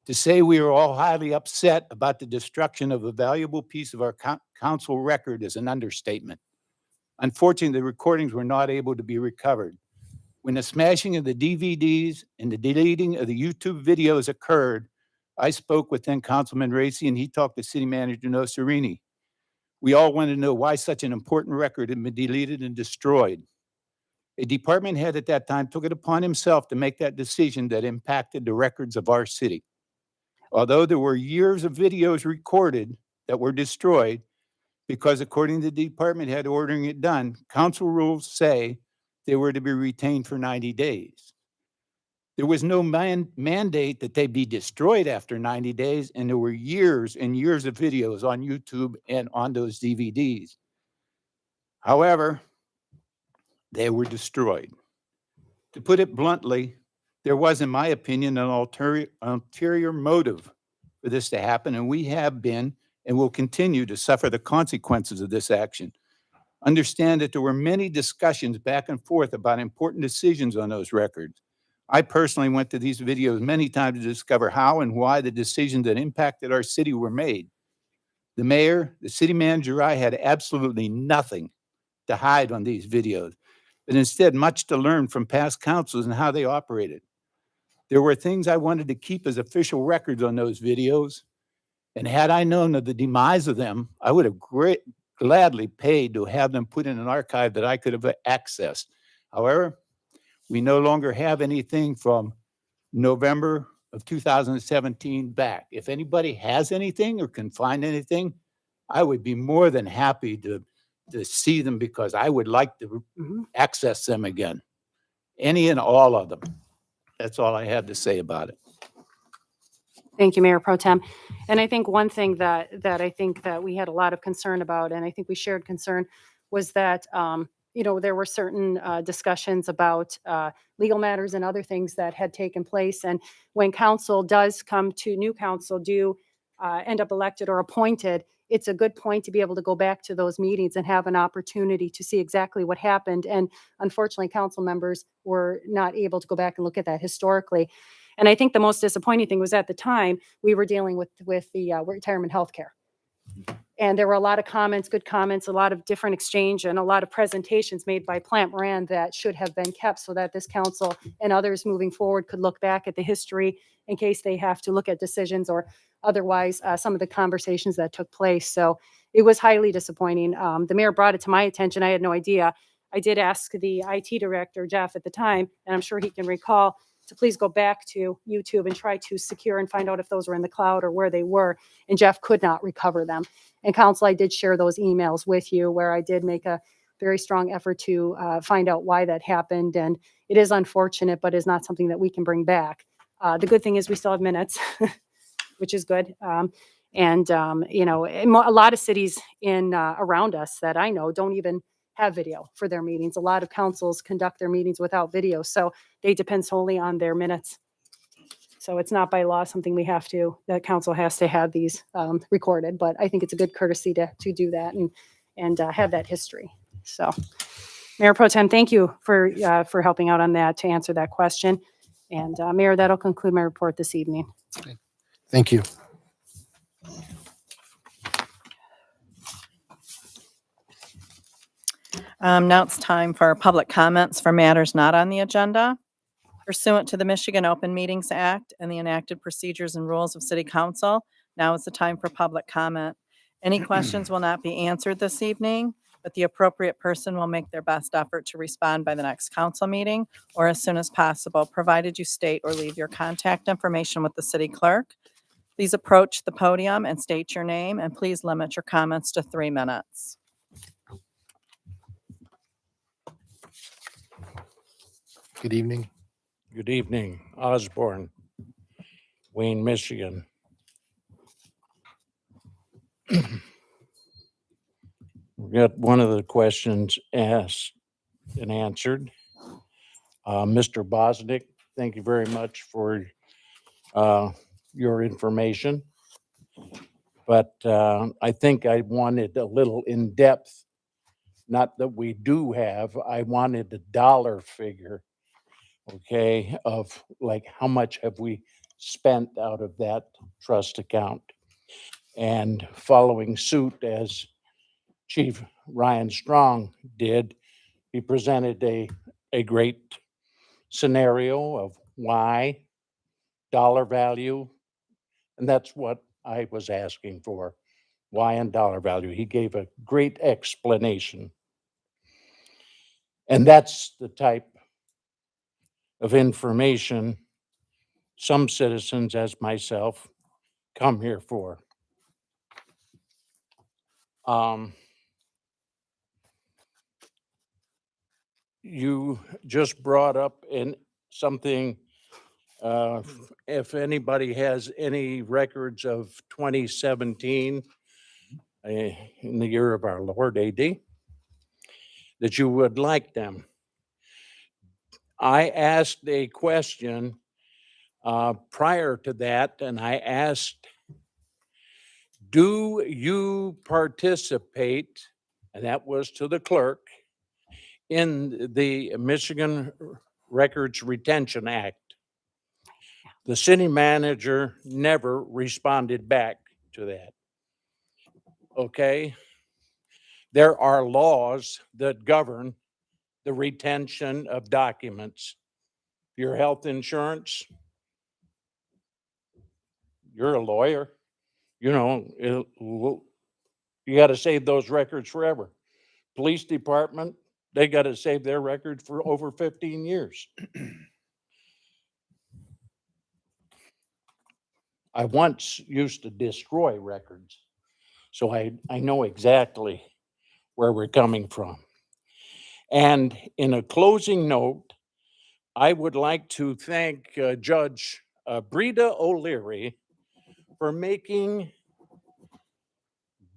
To say we were all highly upset about the destruction of a valuable piece of our council record is an understatement. Unfortunately, the recordings were not able to be recovered. When the smashing of the DVDs and the deleting of the YouTube videos occurred, I spoke with then Councilman Racy, and he talked to City Manager Nosarini. We all wanted to know why such an important record had been deleted and destroyed. A department head at that time took it upon himself to make that decision that impacted the records of our city. Although there were years of videos recorded that were destroyed, because according to the department head ordering it done, council rules say they were to be retained for 90 days. There was no mandate that they be destroyed after 90 days, and there were years and years of videos on YouTube and on those DVDs. However, they were destroyed. To put it bluntly, there was, in my opinion, an ulterior motive for this to happen, and we have been and will continue to suffer the consequences of this action. Understand that there were many discussions back and forth about important decisions on those records. I personally went to these videos many times to discover how and why the decisions that impacted our city were made. The mayor, the city manager, I had absolutely nothing to hide on these videos, but instead much to learn from past councils and how they operated. There were things I wanted to keep as official records on those videos, and had I known of the demise of them, I would have gladly paid to have them put in an archive that I could have accessed. However, we no longer have anything from November of 2017 back. If anybody has anything or can find anything, I would be more than happy to see them, because I would like to access them again. Any and all of them. That's all I have to say about it. Thank you, Mayor Pro Tem. And I think one thing that I think that we had a lot of concern about, and I think we shared concern, was that there were certain discussions about legal matters and other things that had taken place. And when council does come to, new council do end up elected or appointed, it's a good point to be able to go back to those meetings and have an opportunity to see exactly what happened. And unfortunately, council members were not able to go back and look at that historically. And I think the most disappointing thing was, at the time, we were dealing with the retirement health care. And there were a lot of comments, good comments, a lot of different exchange, and a lot of presentations made by Plant Moran that should have been kept, so that this council and others moving forward could look back at the history in case they have to look at decisions or otherwise some of the conversations that took place. So it was highly disappointing. The mayor brought it to my attention. I had no idea. I did ask the IT director, Jeff, at the time, and I'm sure he can recall, to please go back to YouTube and try to secure and find out if those were in the cloud or where they were. And Jeff could not recover them. And council, I did share those emails with you, where I did make a very strong effort to find out why that happened. And it is unfortunate, but is not something that we can bring back. The good thing is we still have minutes, which is good. A lot of cities in around us that I know don't even have video for their meetings. A lot of councils conduct their meetings without video, so they depend solely on their minutes. So it's not by law something the council has to have these recorded, but I think it's a good courtesy to do that and have that history. So Mayor Pro Tem, thank you for helping out on that to answer that question. And Mayor, that'll conclude my report this evening. Thank you. Now it's time for public comments for matters not on the agenda. Pursuant to the Michigan Open Meetings Act and the enacted procedures and rules of City Council, now is the time for public comment. Any questions will not be answered this evening, but the appropriate person will make their best effort to respond by the next council meeting or as soon as possible, provided you state or leave your contact information with the city clerk. Please approach the podium and state your name, and please limit your comments to 3 minutes. Good evening. Good evening, Osborne, Wayne, Michigan. We got one of the questions asked and answered. Mr. Bosnick, thank you very much for your information. But I think I wanted a little in-depth, not that we do have, I wanted a dollar figure, okay, of like how much have we spent out of that trust account. And following suit as Chief Ryan Strong did, he presented a great scenario of why, dollar value, and that's what I was asking for, why and dollar value. He gave a great explanation. And that's the type of information some citizens, as myself, come here for. You just brought up in something, if anybody has any records of 2017, in the year of our Lord AD, that you would like them. I asked a question prior to that, and I asked, do you participate, and that was to the clerk, in the Michigan Records Retention Act? The city manager never responded back to that. Okay? There are laws that govern the retention of documents. Your health insurance, you're a lawyer, you know, you got to save those records forever. Police department, they got to save their records for over 15 years. I once used to destroy records, so I know exactly where we're coming from. And in a closing note, I would like to thank Judge Breda O'Leary for making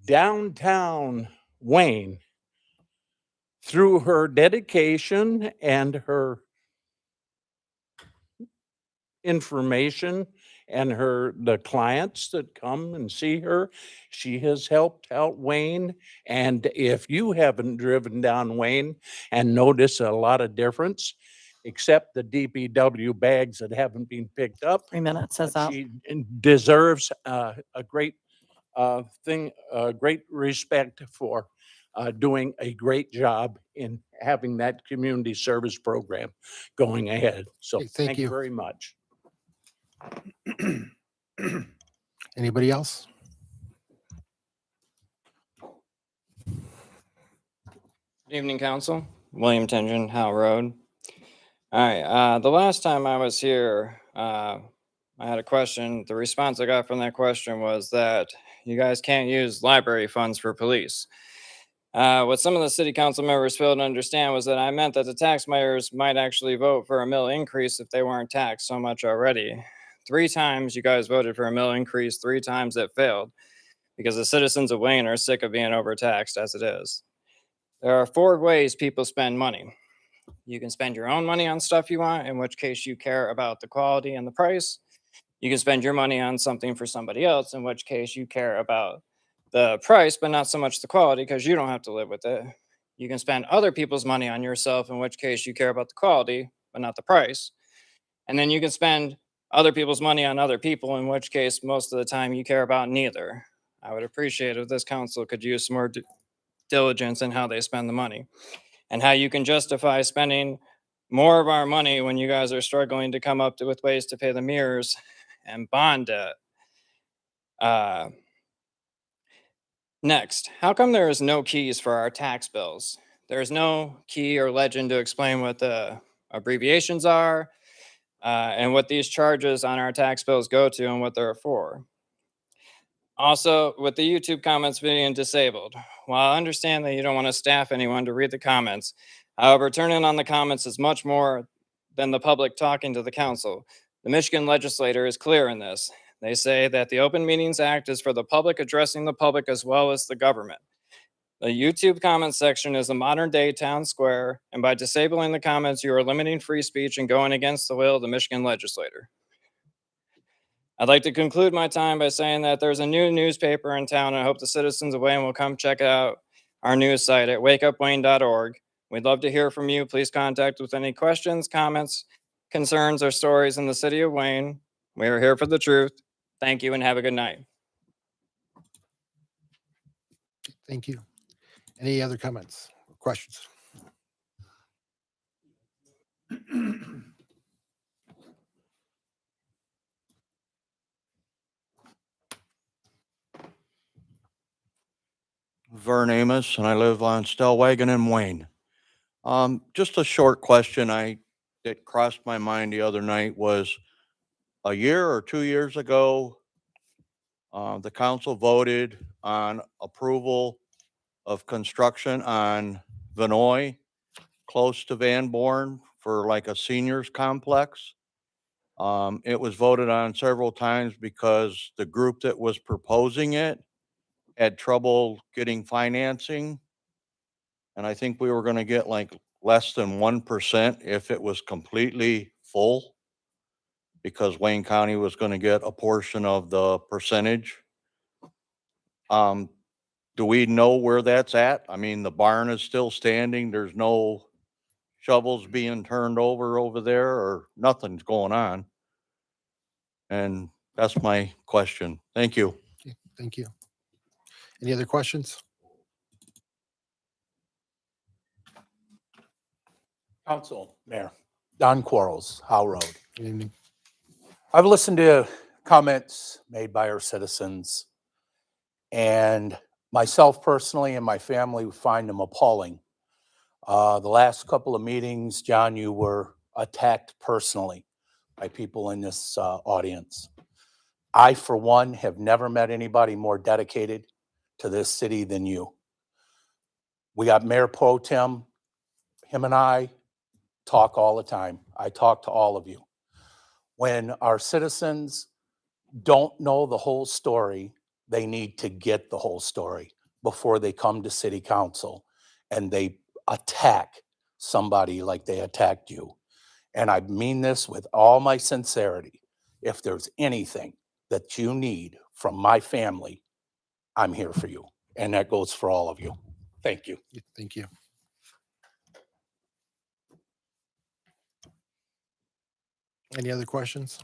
downtown Wayne, through her dedication and her information and the clients that come and see her, she has helped out Wayne. And if you haven't driven down Wayne and noticed a lot of difference, except the DPW bags that haven't been picked up, 3 minutes is up. she deserves a great great respect for doing a great job in having that community service program going ahead. So Okay, thank thank you you. very much. Anybody else? Good evening, Council. William Tingen, Howe Road. All right, the last time I was here, I had a question. The response I got from that question was that you guys can't use library funds for police. What some of the city council members failed to understand was that I meant that the taxpayers might actually vote for a mill increase if they weren't taxed so much already. 3 times you guys voted for a mill increase, 3 times it failed because the citizens of Wayne are sick of being overtaxed as it is. There are 4 ways people spend money. You can spend your own money on stuff you want, in which case you care about the quality and the price. You can spend your money on something for somebody else, in which case you care about the price, but not so much the quality because you don't have to live with it. You can spend other people's money on yourself, in which case you care about the quality, but not the price. And then you can spend other people's money on other people, in which case most of the time you care about neither. I would appreciate if this council could use some more diligence in how they spend the money and how you can justify spending more of our money when you guys are struggling to come up with ways to pay the mirrors and bond debt. Next, how come there is no keys for our tax bills? There's no key or legend to explain what the abbreviations are and what these charges on our tax bills go to and what they're for. Also, with the YouTube comments being disabled, while I understand that you don't want to staff anyone to read the comments, however, turning on the comments is much more than the public talking to the council. The Michigan legislator is clear in this. They say that the Open Meetings Act is for the public addressing the public as well as the government. The YouTube comment section is a modern day town square, and by disabling the comments, you are limiting free speech and going against the will of the Michigan legislator. I'd like to conclude my time by saying that there's a new newspaper in town, and I hope the citizens of Wayne will come check out our news site at wakeupwayne.org. We'd love to hear from you. Please contact with any questions, comments, concerns, or stories in the city of Wayne. We are here for the truth. Thank you and have a good night. Thank you. Any other comments or questions? Vern Amos, and I live on Stellwagen in Wayne. Just a short question that crossed my mind the other night was a year or 2 years ago, the council voted on approval of construction on Vinoy, close to Vanborn, for like a seniors complex. It was voted on several times because the group that was proposing it had trouble getting financing. And I think we were going to get like less than 1% if it was completely full, because Wayne County was going to get a portion of the percentage. Do we know where that's at? I mean, the barn is still standing. There's no shovels being turned over there, or nothing's going on. And that's my question. Thank you. Okay, thank you. Any other questions? Council, Mayor, Don Quarles, Howe Road. Good evening. I've listened to comments made by our citizens, and myself personally and my family find them appalling. The last couple of meetings, John, you were attacked personally by people in this audience. I, for one, have never met anybody more dedicated to this city than you. We got Mayor Pro Tem. Him and I talk all the time. I talk to all of you. When our citizens don't know the whole story, they need to get the whole story before they come to city council and they attack somebody like they attacked you. And I mean this with all my sincerity. If there's anything that you need from my family, I'm here for you. And that goes for all of you. Thank you. Thank you. Any other questions?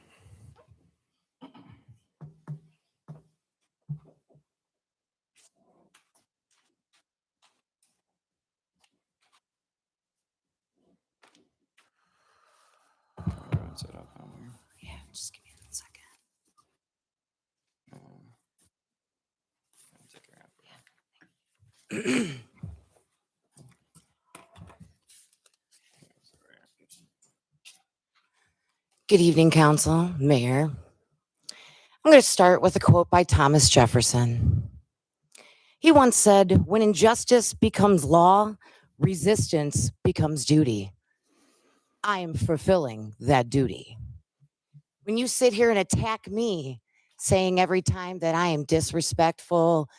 Yeah, just give me 1 second. Good evening, Council, Mayor. I'm going to start with a quote by Thomas Jefferson. He once said, "When injustice becomes law, resistance becomes duty." I am fulfilling that duty. When you sit here and attack me, saying every time that I am disrespectful,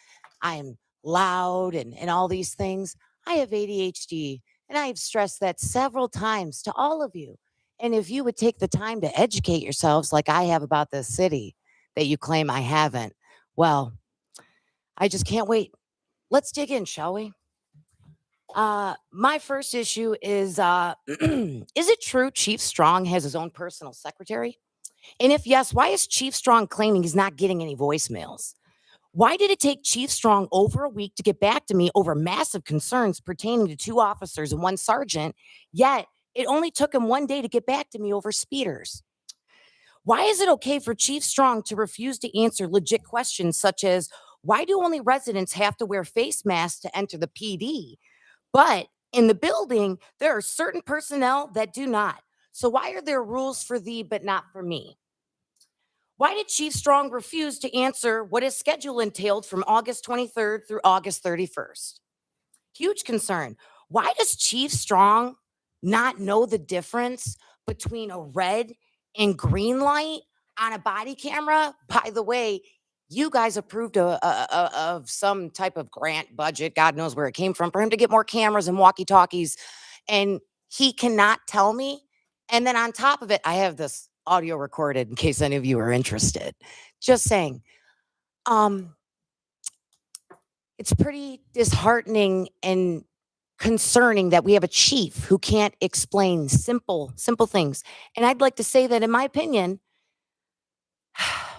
I am loud, and all these things, I have ADHD, and I have stressed that several times to all of you. And if you would take the time to educate yourselves like I have about this city that you claim I haven't, well, I just can't wait. Let's dig in, shall we? My first issue is is it true Chief Strong has his own personal secretary? And if yes, why is Chief Strong claiming he's not getting any voicemails? Why did it take Chief Strong over a week to get back to me over massive concerns pertaining to 2 officers and 1 sergeant, yet it only took him 1 day to get back to me over speeders? Why is it okay for Chief Strong to refuse to answer legit questions such as, why do only residents have to wear face masks to enter the PD? But in the building, there are certain personnel that do not. So why are there rules for thee but not for me? Why did Chief Strong refuse to answer what his schedule entailed from August 23rd through August 31st? Huge concern. Why does Chief Strong not know the difference between a red and green light on a body camera? By the way, you guys approved of some type of grant budget, God knows where it came from, for him to get more cameras and walkie-talkies, and he cannot tell me. And then on top of it, I have this audio recorded in case any of you are interested. Just saying. It's pretty disheartening and concerning that we have a chief who can't explain simple things. And I'd like to say that in my opinion,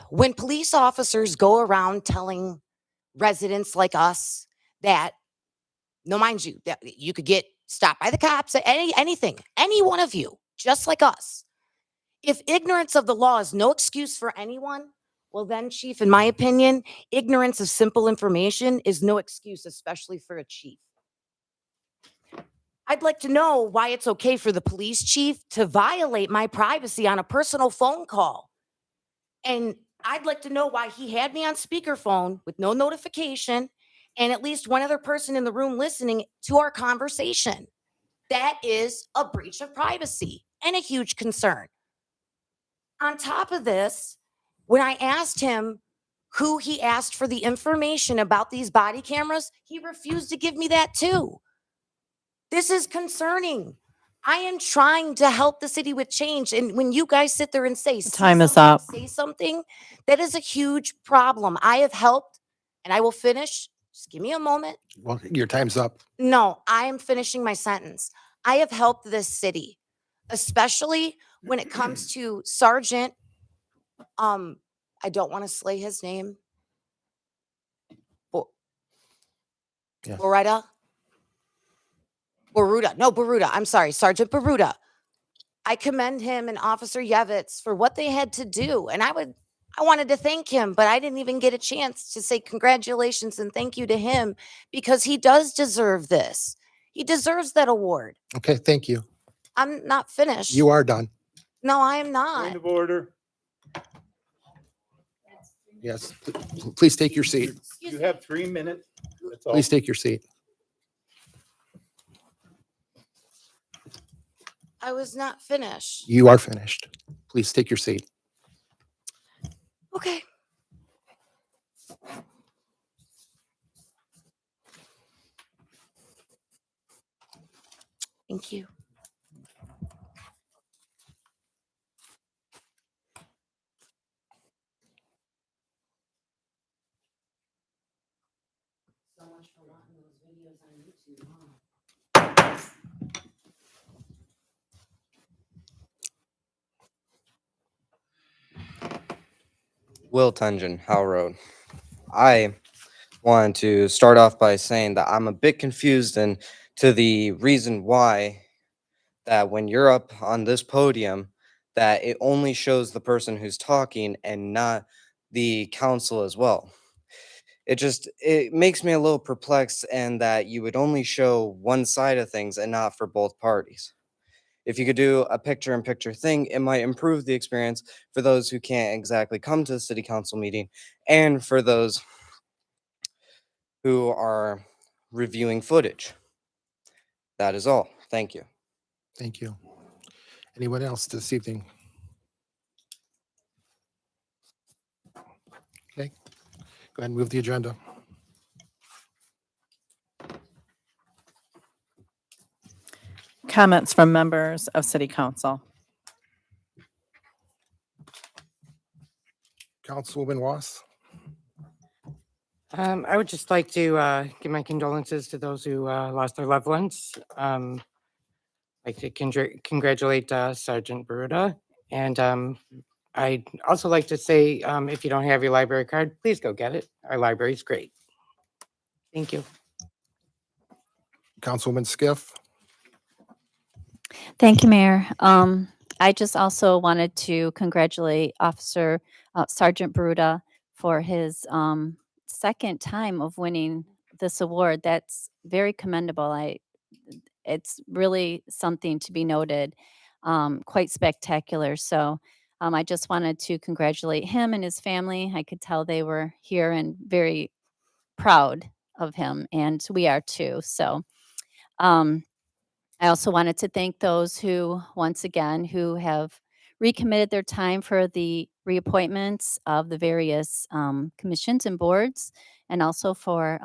when police officers go around telling residents like us that, no, mind you, that you could get stopped by the cops at anything, any one of you, just like us. If ignorance of the law is no excuse for anyone, well then, chief, in my opinion, ignorance of simple information is no excuse, especially for a chief. I'd like to know why it's okay for the police chief to violate my privacy on a personal phone call. And I'd like to know why he had me on speakerphone with no notification and at least one other person in the room listening to our conversation. That is a breach of privacy and a huge concern. On top of this, when I asked him who he asked for the information about these body cameras, he refused to give me that too. This is concerning. I am trying to help the city with change. And when you guys sit there and say, Time is up. Say something, that is a huge problem. I have helped, and I will finish. Just give me a moment. Well, your time's up. No, I am finishing my sentence. I have helped this city, especially when it comes to Sergeant, I don't want to slay his name. Yes. Baruda. I'm sorry, Sergeant Baruda. I commend him and Officer Yevitz for what they had to do. And I wanted to thank him, but I didn't even get a chance to say congratulations and thank you to him because he does deserve this. He deserves that award. Okay, thank you. I'm not finished. You are done. No, I am not. Point of order. Yes, please take your seat. You have 3 minutes. That's all. Please take your seat. I was not finished. You are finished. Please take your seat. Okay. Thank you. So much for wanting those videos on YouTube, huh? Will Tungeon, Howe Road. I wanted to start off by saying that I'm a bit confused and to the reason why that when you're up on this podium, that it only shows the person who's talking and not the council as well. It makes me a little perplexed and that you would only show one side of things and not for both parties. If you could do a picture-in-picture thing, it might improve the experience for those who can't exactly come to the city council meeting and for those who are reviewing footage. That is all. Thank you. Thank you. Anyone else this evening? Okay, go ahead and move the agenda. Comments from members of City Council. Councilwoman Was. I would just like to give my condolences to those who lost their loved ones. Like to congratulate Sergeant Baruta. And I'd also like to say, if you don't have your library card, please go get it. Our library is great. Thank you. Councilwoman Skiff. Thank you, Mayor. I just also wanted to congratulate Officer Sergeant Bruda for his second time of winning this award. That's very commendable. It's really something to be noted, quite spectacular. So I just wanted to congratulate him and his family. I could tell they were here and very proud of him, and we are too. So I also wanted to thank those who, once again, who have recommitted their time for the reappointments of the various commissions and boards, and also for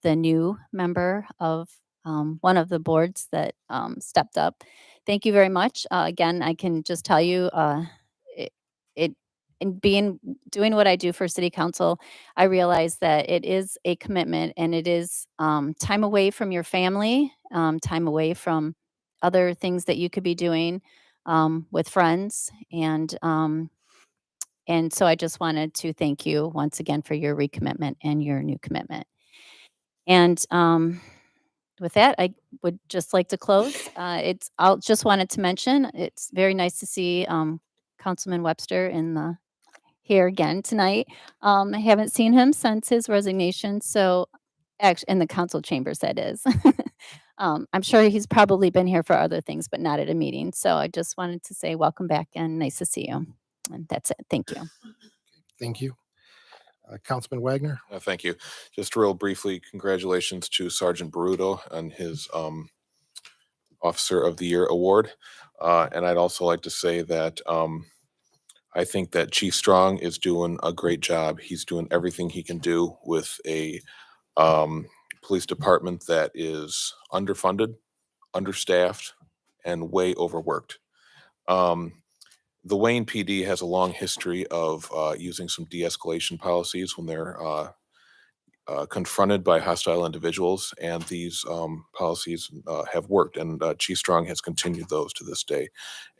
the new member of one of the boards that stepped up. Thank you very much. Again, I can just tell you, it in doing what I do for City Council, I realize that it is a commitment, and it is time away from your family, time away from other things that you could be doing with friends, and so I just wanted to thank you once again for your recommitment and your new commitment. And with that, I would just like to close. I'll just wanted to mention it's very nice to see Councilman Webster in the here again tonight. I haven't seen him since his resignation, so actually in the council chambers, that is. I'm sure he's probably been here for other things, but not at a meeting. So I just wanted to say welcome back and nice to see you. And that's it. Thank you. Thank you. Councilman Wagner. Thank you. Just real briefly, congratulations to Sergeant Baruto on his Officer of the Year award. And I'd also like to say that I think that Chief Strong is doing a great job. He's doing everything he can do with a police department that is underfunded, understaffed, and way overworked. The Wayne PD has a long history of using some de-escalation policies when they're confronted by hostile individuals, and these policies have worked, and Chief Strong has continued those to this day.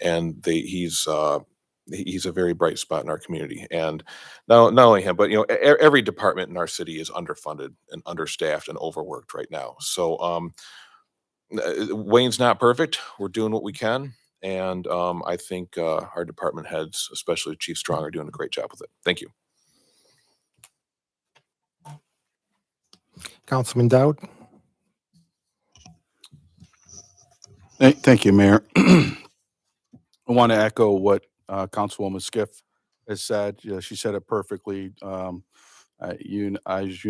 And he's a very bright spot in our community. And not only him, but every department in our city is underfunded and understaffed and overworked right now. So Wayne's not perfect. We're doing what we can. And I think our department heads, especially Chief Strong, are doing a great job with it. Thank you. Councilman Dowd. Thank you, Mayor. I want to echo what Councilwoman Skiff has said. She said it perfectly. As you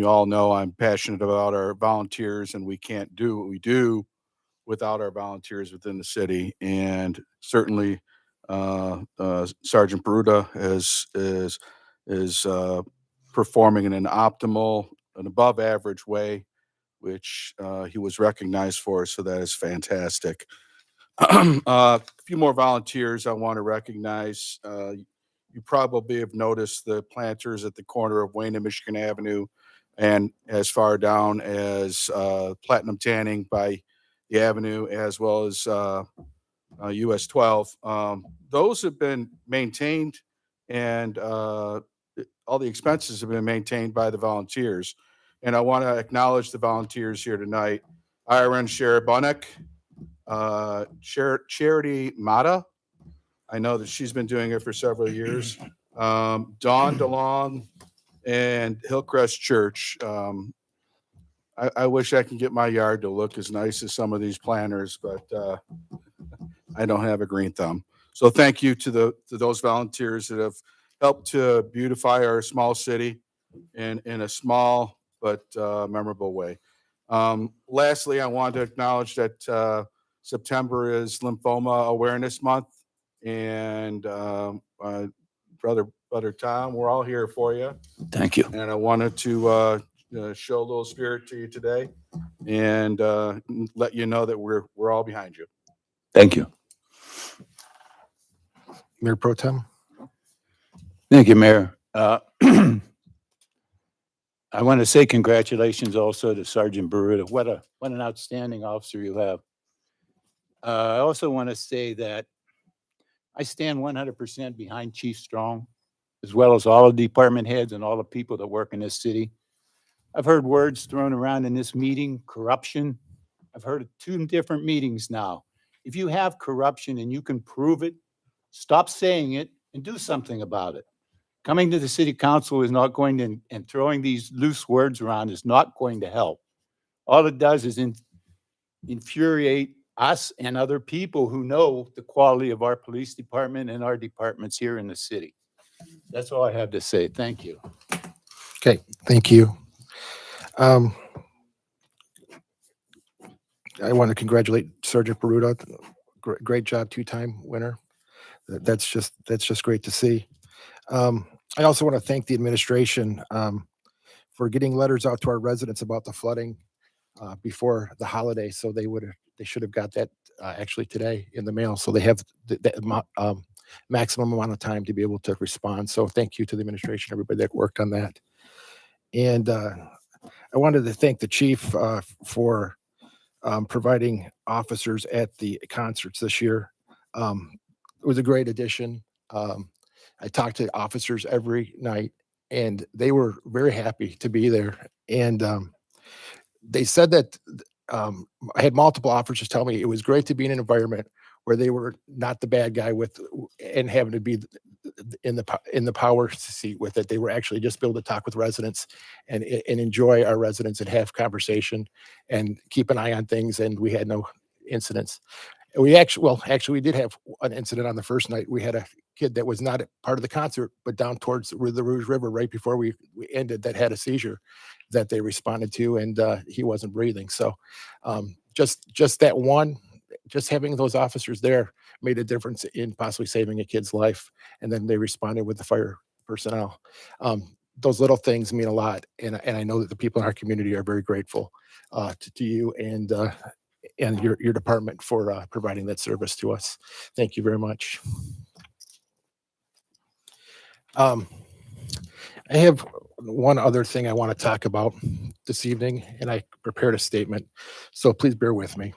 all know, I'm passionate about our volunteers, and we can't do what we do without our volunteers within the city. And certainly, Sergeant Baruta is performing in an optimal and above average way, which he was recognized for. So that is fantastic. A few more volunteers I want to recognize. You probably have noticed the planters at the corner of Wayne and Michigan Avenue, and as far down as Platinum Tanning by the Avenue, as well as US 12. Those have been maintained, and all the expenses have been maintained by the volunteers. And I want to acknowledge the volunteers here tonight. IRN Sheriff Bunnick, Charity Mata. I know that she's been doing it for several years. Dawn DeLong and Hillcrest Church. I wish I can get my yard to look as nice as some of these planters, but I don't have a green thumb. So thank you to those volunteers that have helped to beautify our small city in a small but memorable way. Lastly, I want to acknowledge that September is Lymphoma Awareness Month, and Brother Tom, we're all here for you. Thank you. And I wanted to show a little spirit to you today, and let you know that we're all behind you. Thank you. Mayor Pro Tem. Thank you, Mayor. Uh, I want to say congratulations also to Sergeant Baruta. What an outstanding officer you have. I also want to say that I stand 100% behind Chief Strong, as well as all the department heads and all the people that work in this city. I've heard words thrown around in this meeting, corruption. I've heard it 2 different meetings now. If you have corruption and you can prove it, stop saying it and do something about it. Coming to the city council is not going to, and throwing these loose words around is not going to help. All it does is infuriate us and other people who know the quality of our police department and our departments here in the city. That's all I have to say. Thank you. Okay, thank you. I want to congratulate Sergeant Baruta. Great job, 2-time winner. That's just great to see. I also want to thank the administration for getting letters out to our residents about the flooding before the holiday. So they should have got that actually today in the mail. So they have the maximum amount of time to be able to respond. So thank you to the administration, everybody that worked on that. And I wanted to thank the chief for providing officers at the concerts this year. It was a great addition. I talked to officers every night, and they were very happy to be there. And they said that I had multiple officers tell me it was great to be in an environment where they were not the bad guy and having to be in the power seat with it. They were actually just able to talk with residents and enjoy our residents and have conversation and keep an eye on things. And we had no incidents. We actually did have an incident on the first night. We had a kid that was not part of the concert, but down towards the Rouge River right before we ended, that had a seizure that they responded to, and he wasn't breathing. So just that one, just having those officers there made a difference in possibly saving a kid's life. And then they responded with the fire personnel. Those little things mean a lot. And I know that the people in our community are very grateful to you and your department for providing that service to us. Thank you very much. I have one other thing I want to talk about this evening, and I prepared a statement, so please bear with me.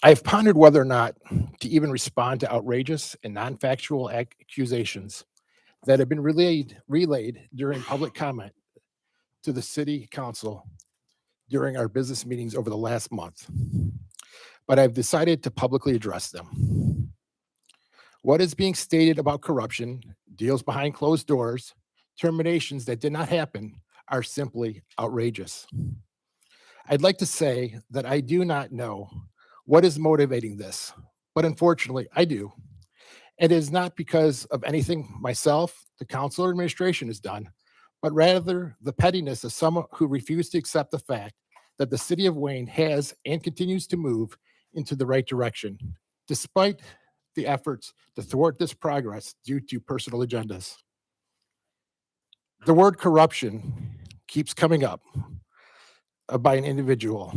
I've pondered whether or not to even respond to outrageous and non-factual accusations that have been relayed during public comment to the city council during our business meetings over the last month, but I've decided to publicly address them. What is being stated about corruption, deals behind closed doors, terminations that did not happen are simply outrageous. I'd like to say that I do not know what is motivating this, but unfortunately I do. It is not because of anything myself, the council, or administration has done, but rather the pettiness of some who refuse to accept the fact that the city of Wayne has and continues to move into the right direction, despite the efforts to thwart this progress due to personal agendas. The word corruption keeps coming up by an individual.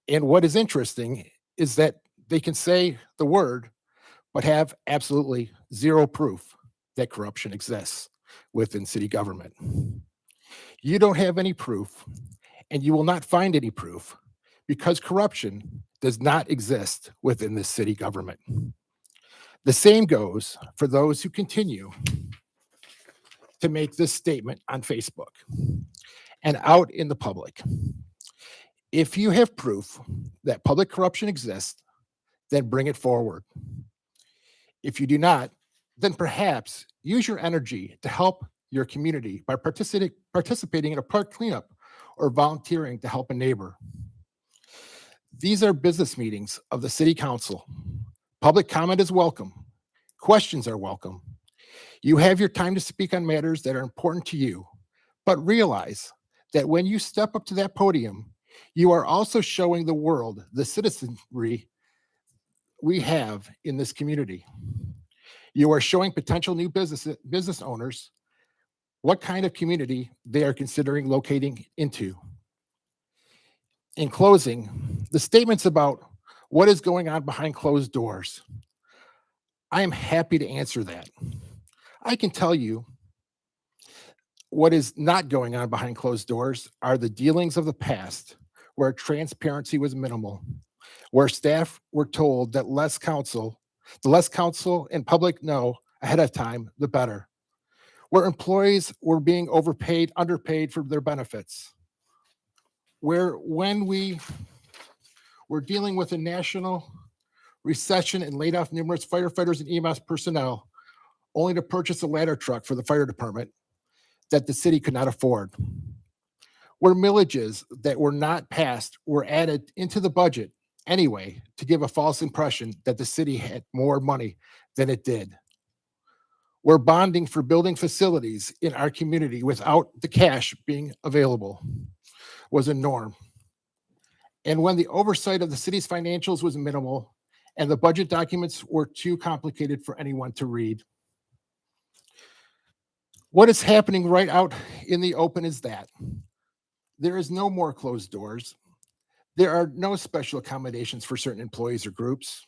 And what is interesting is that they can say the word, but have absolutely zero proof that corruption exists within city government. You don't have any proof, and you will not find any proof, because corruption does not exist within the city government. The same goes for those who continue to make this statement on Facebook and out in the public. If you have proof that public corruption exists, then bring it forward. If you do not, then perhaps use your energy to help your community by participating in a park cleanup or volunteering to help a neighbor. These are business meetings of the city council. Public comment is welcome. Questions are welcome. You have your time to speak on matters that are important to you, but realize that when you step up to that podium, you are also showing the world the citizenry we have in this community. You are showing potential new business owners what kind of community they are considering locating into. In closing, the statements about what is going on behind closed doors, I am happy to answer that. I can tell you what is not going on behind closed doors are the dealings of the past where transparency was minimal, where staff were told that the less council and public know ahead of time, the better, where employees were being overpaid, underpaid for their benefits, where when we were dealing with a national recession and laid off numerous firefighters and EMS personnel, only to purchase a ladder truck for the fire department that the city could not afford. Where millages that were not passed were added into the budget anyway to give a false impression that the city had more money than it did. Where bonding for building facilities in our community without the cash being available was a norm. And when the oversight of the city's financials was minimal and the budget documents were too complicated for anyone to read. What is happening right out in the open is that there is no more closed doors. There are no special accommodations for certain employees or groups.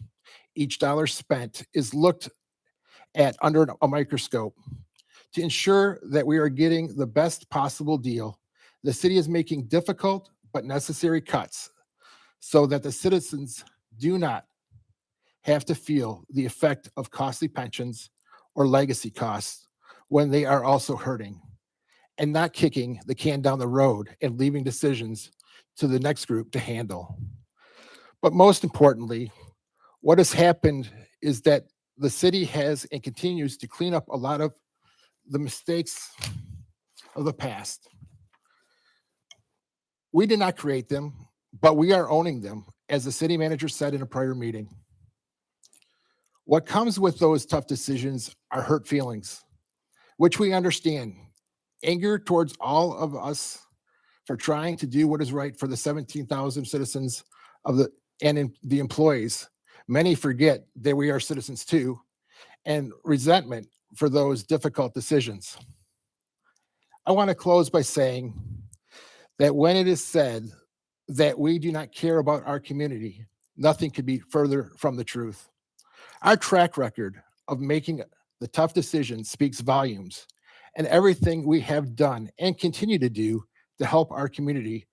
Each dollar spent is looked at under a microscope to ensure that we are getting the best possible deal. The city is making difficult but necessary cuts so that the citizens do not have to feel the effect of costly pensions or legacy costs when they are also hurting, and not kicking the can down the road and leaving decisions to the next group to handle. But most importantly, what has happened is that the city has and continues to clean up a lot of the mistakes of the past. We did not create them, but we are owning them, as the city manager said in a prior meeting. What comes with those tough decisions are hurt feelings, which we understand. Anger towards all of us for trying to do what is right for the 17,000 citizens and the employees. Many forget that we are citizens too, and resentment for those difficult decisions. I want to close by saying that when it is said that we do not care about our community, nothing could be further from the truth. Our track record of making the tough decisions speaks volumes, and everything we have done and continue to do to help our community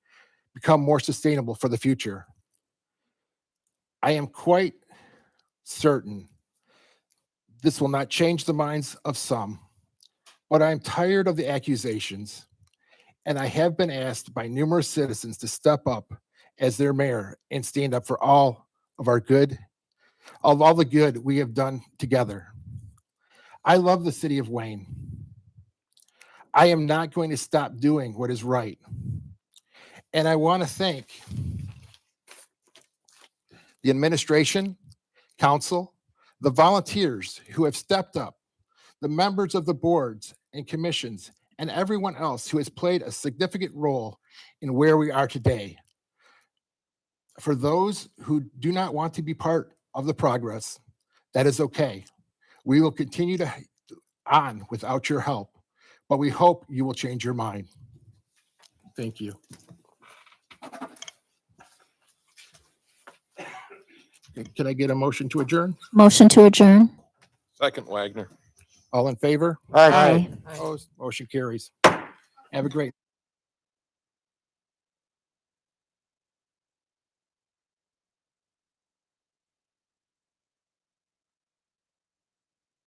become more sustainable for the future. I am quite certain this will not change the minds of some, but I'm tired of the accusations, and I have been asked by numerous citizens to step up as their mayor and stand up for all of our good, of all the good we have done together. I love the city of Wayne. I am not going to stop doing what is right. And I want to thank the administration, council, the volunteers who have stepped up, the members of the boards and commissions, and everyone else who has played a significant role in where we are today. For those who do not want to be part of the progress, that is okay. We will continue on without your help, but we hope you will change your mind. Thank you. Can I get a motion to adjourn? Motion to adjourn. Second, Wagner. All in favor? Aye. Opposed? Motion carries. Have a great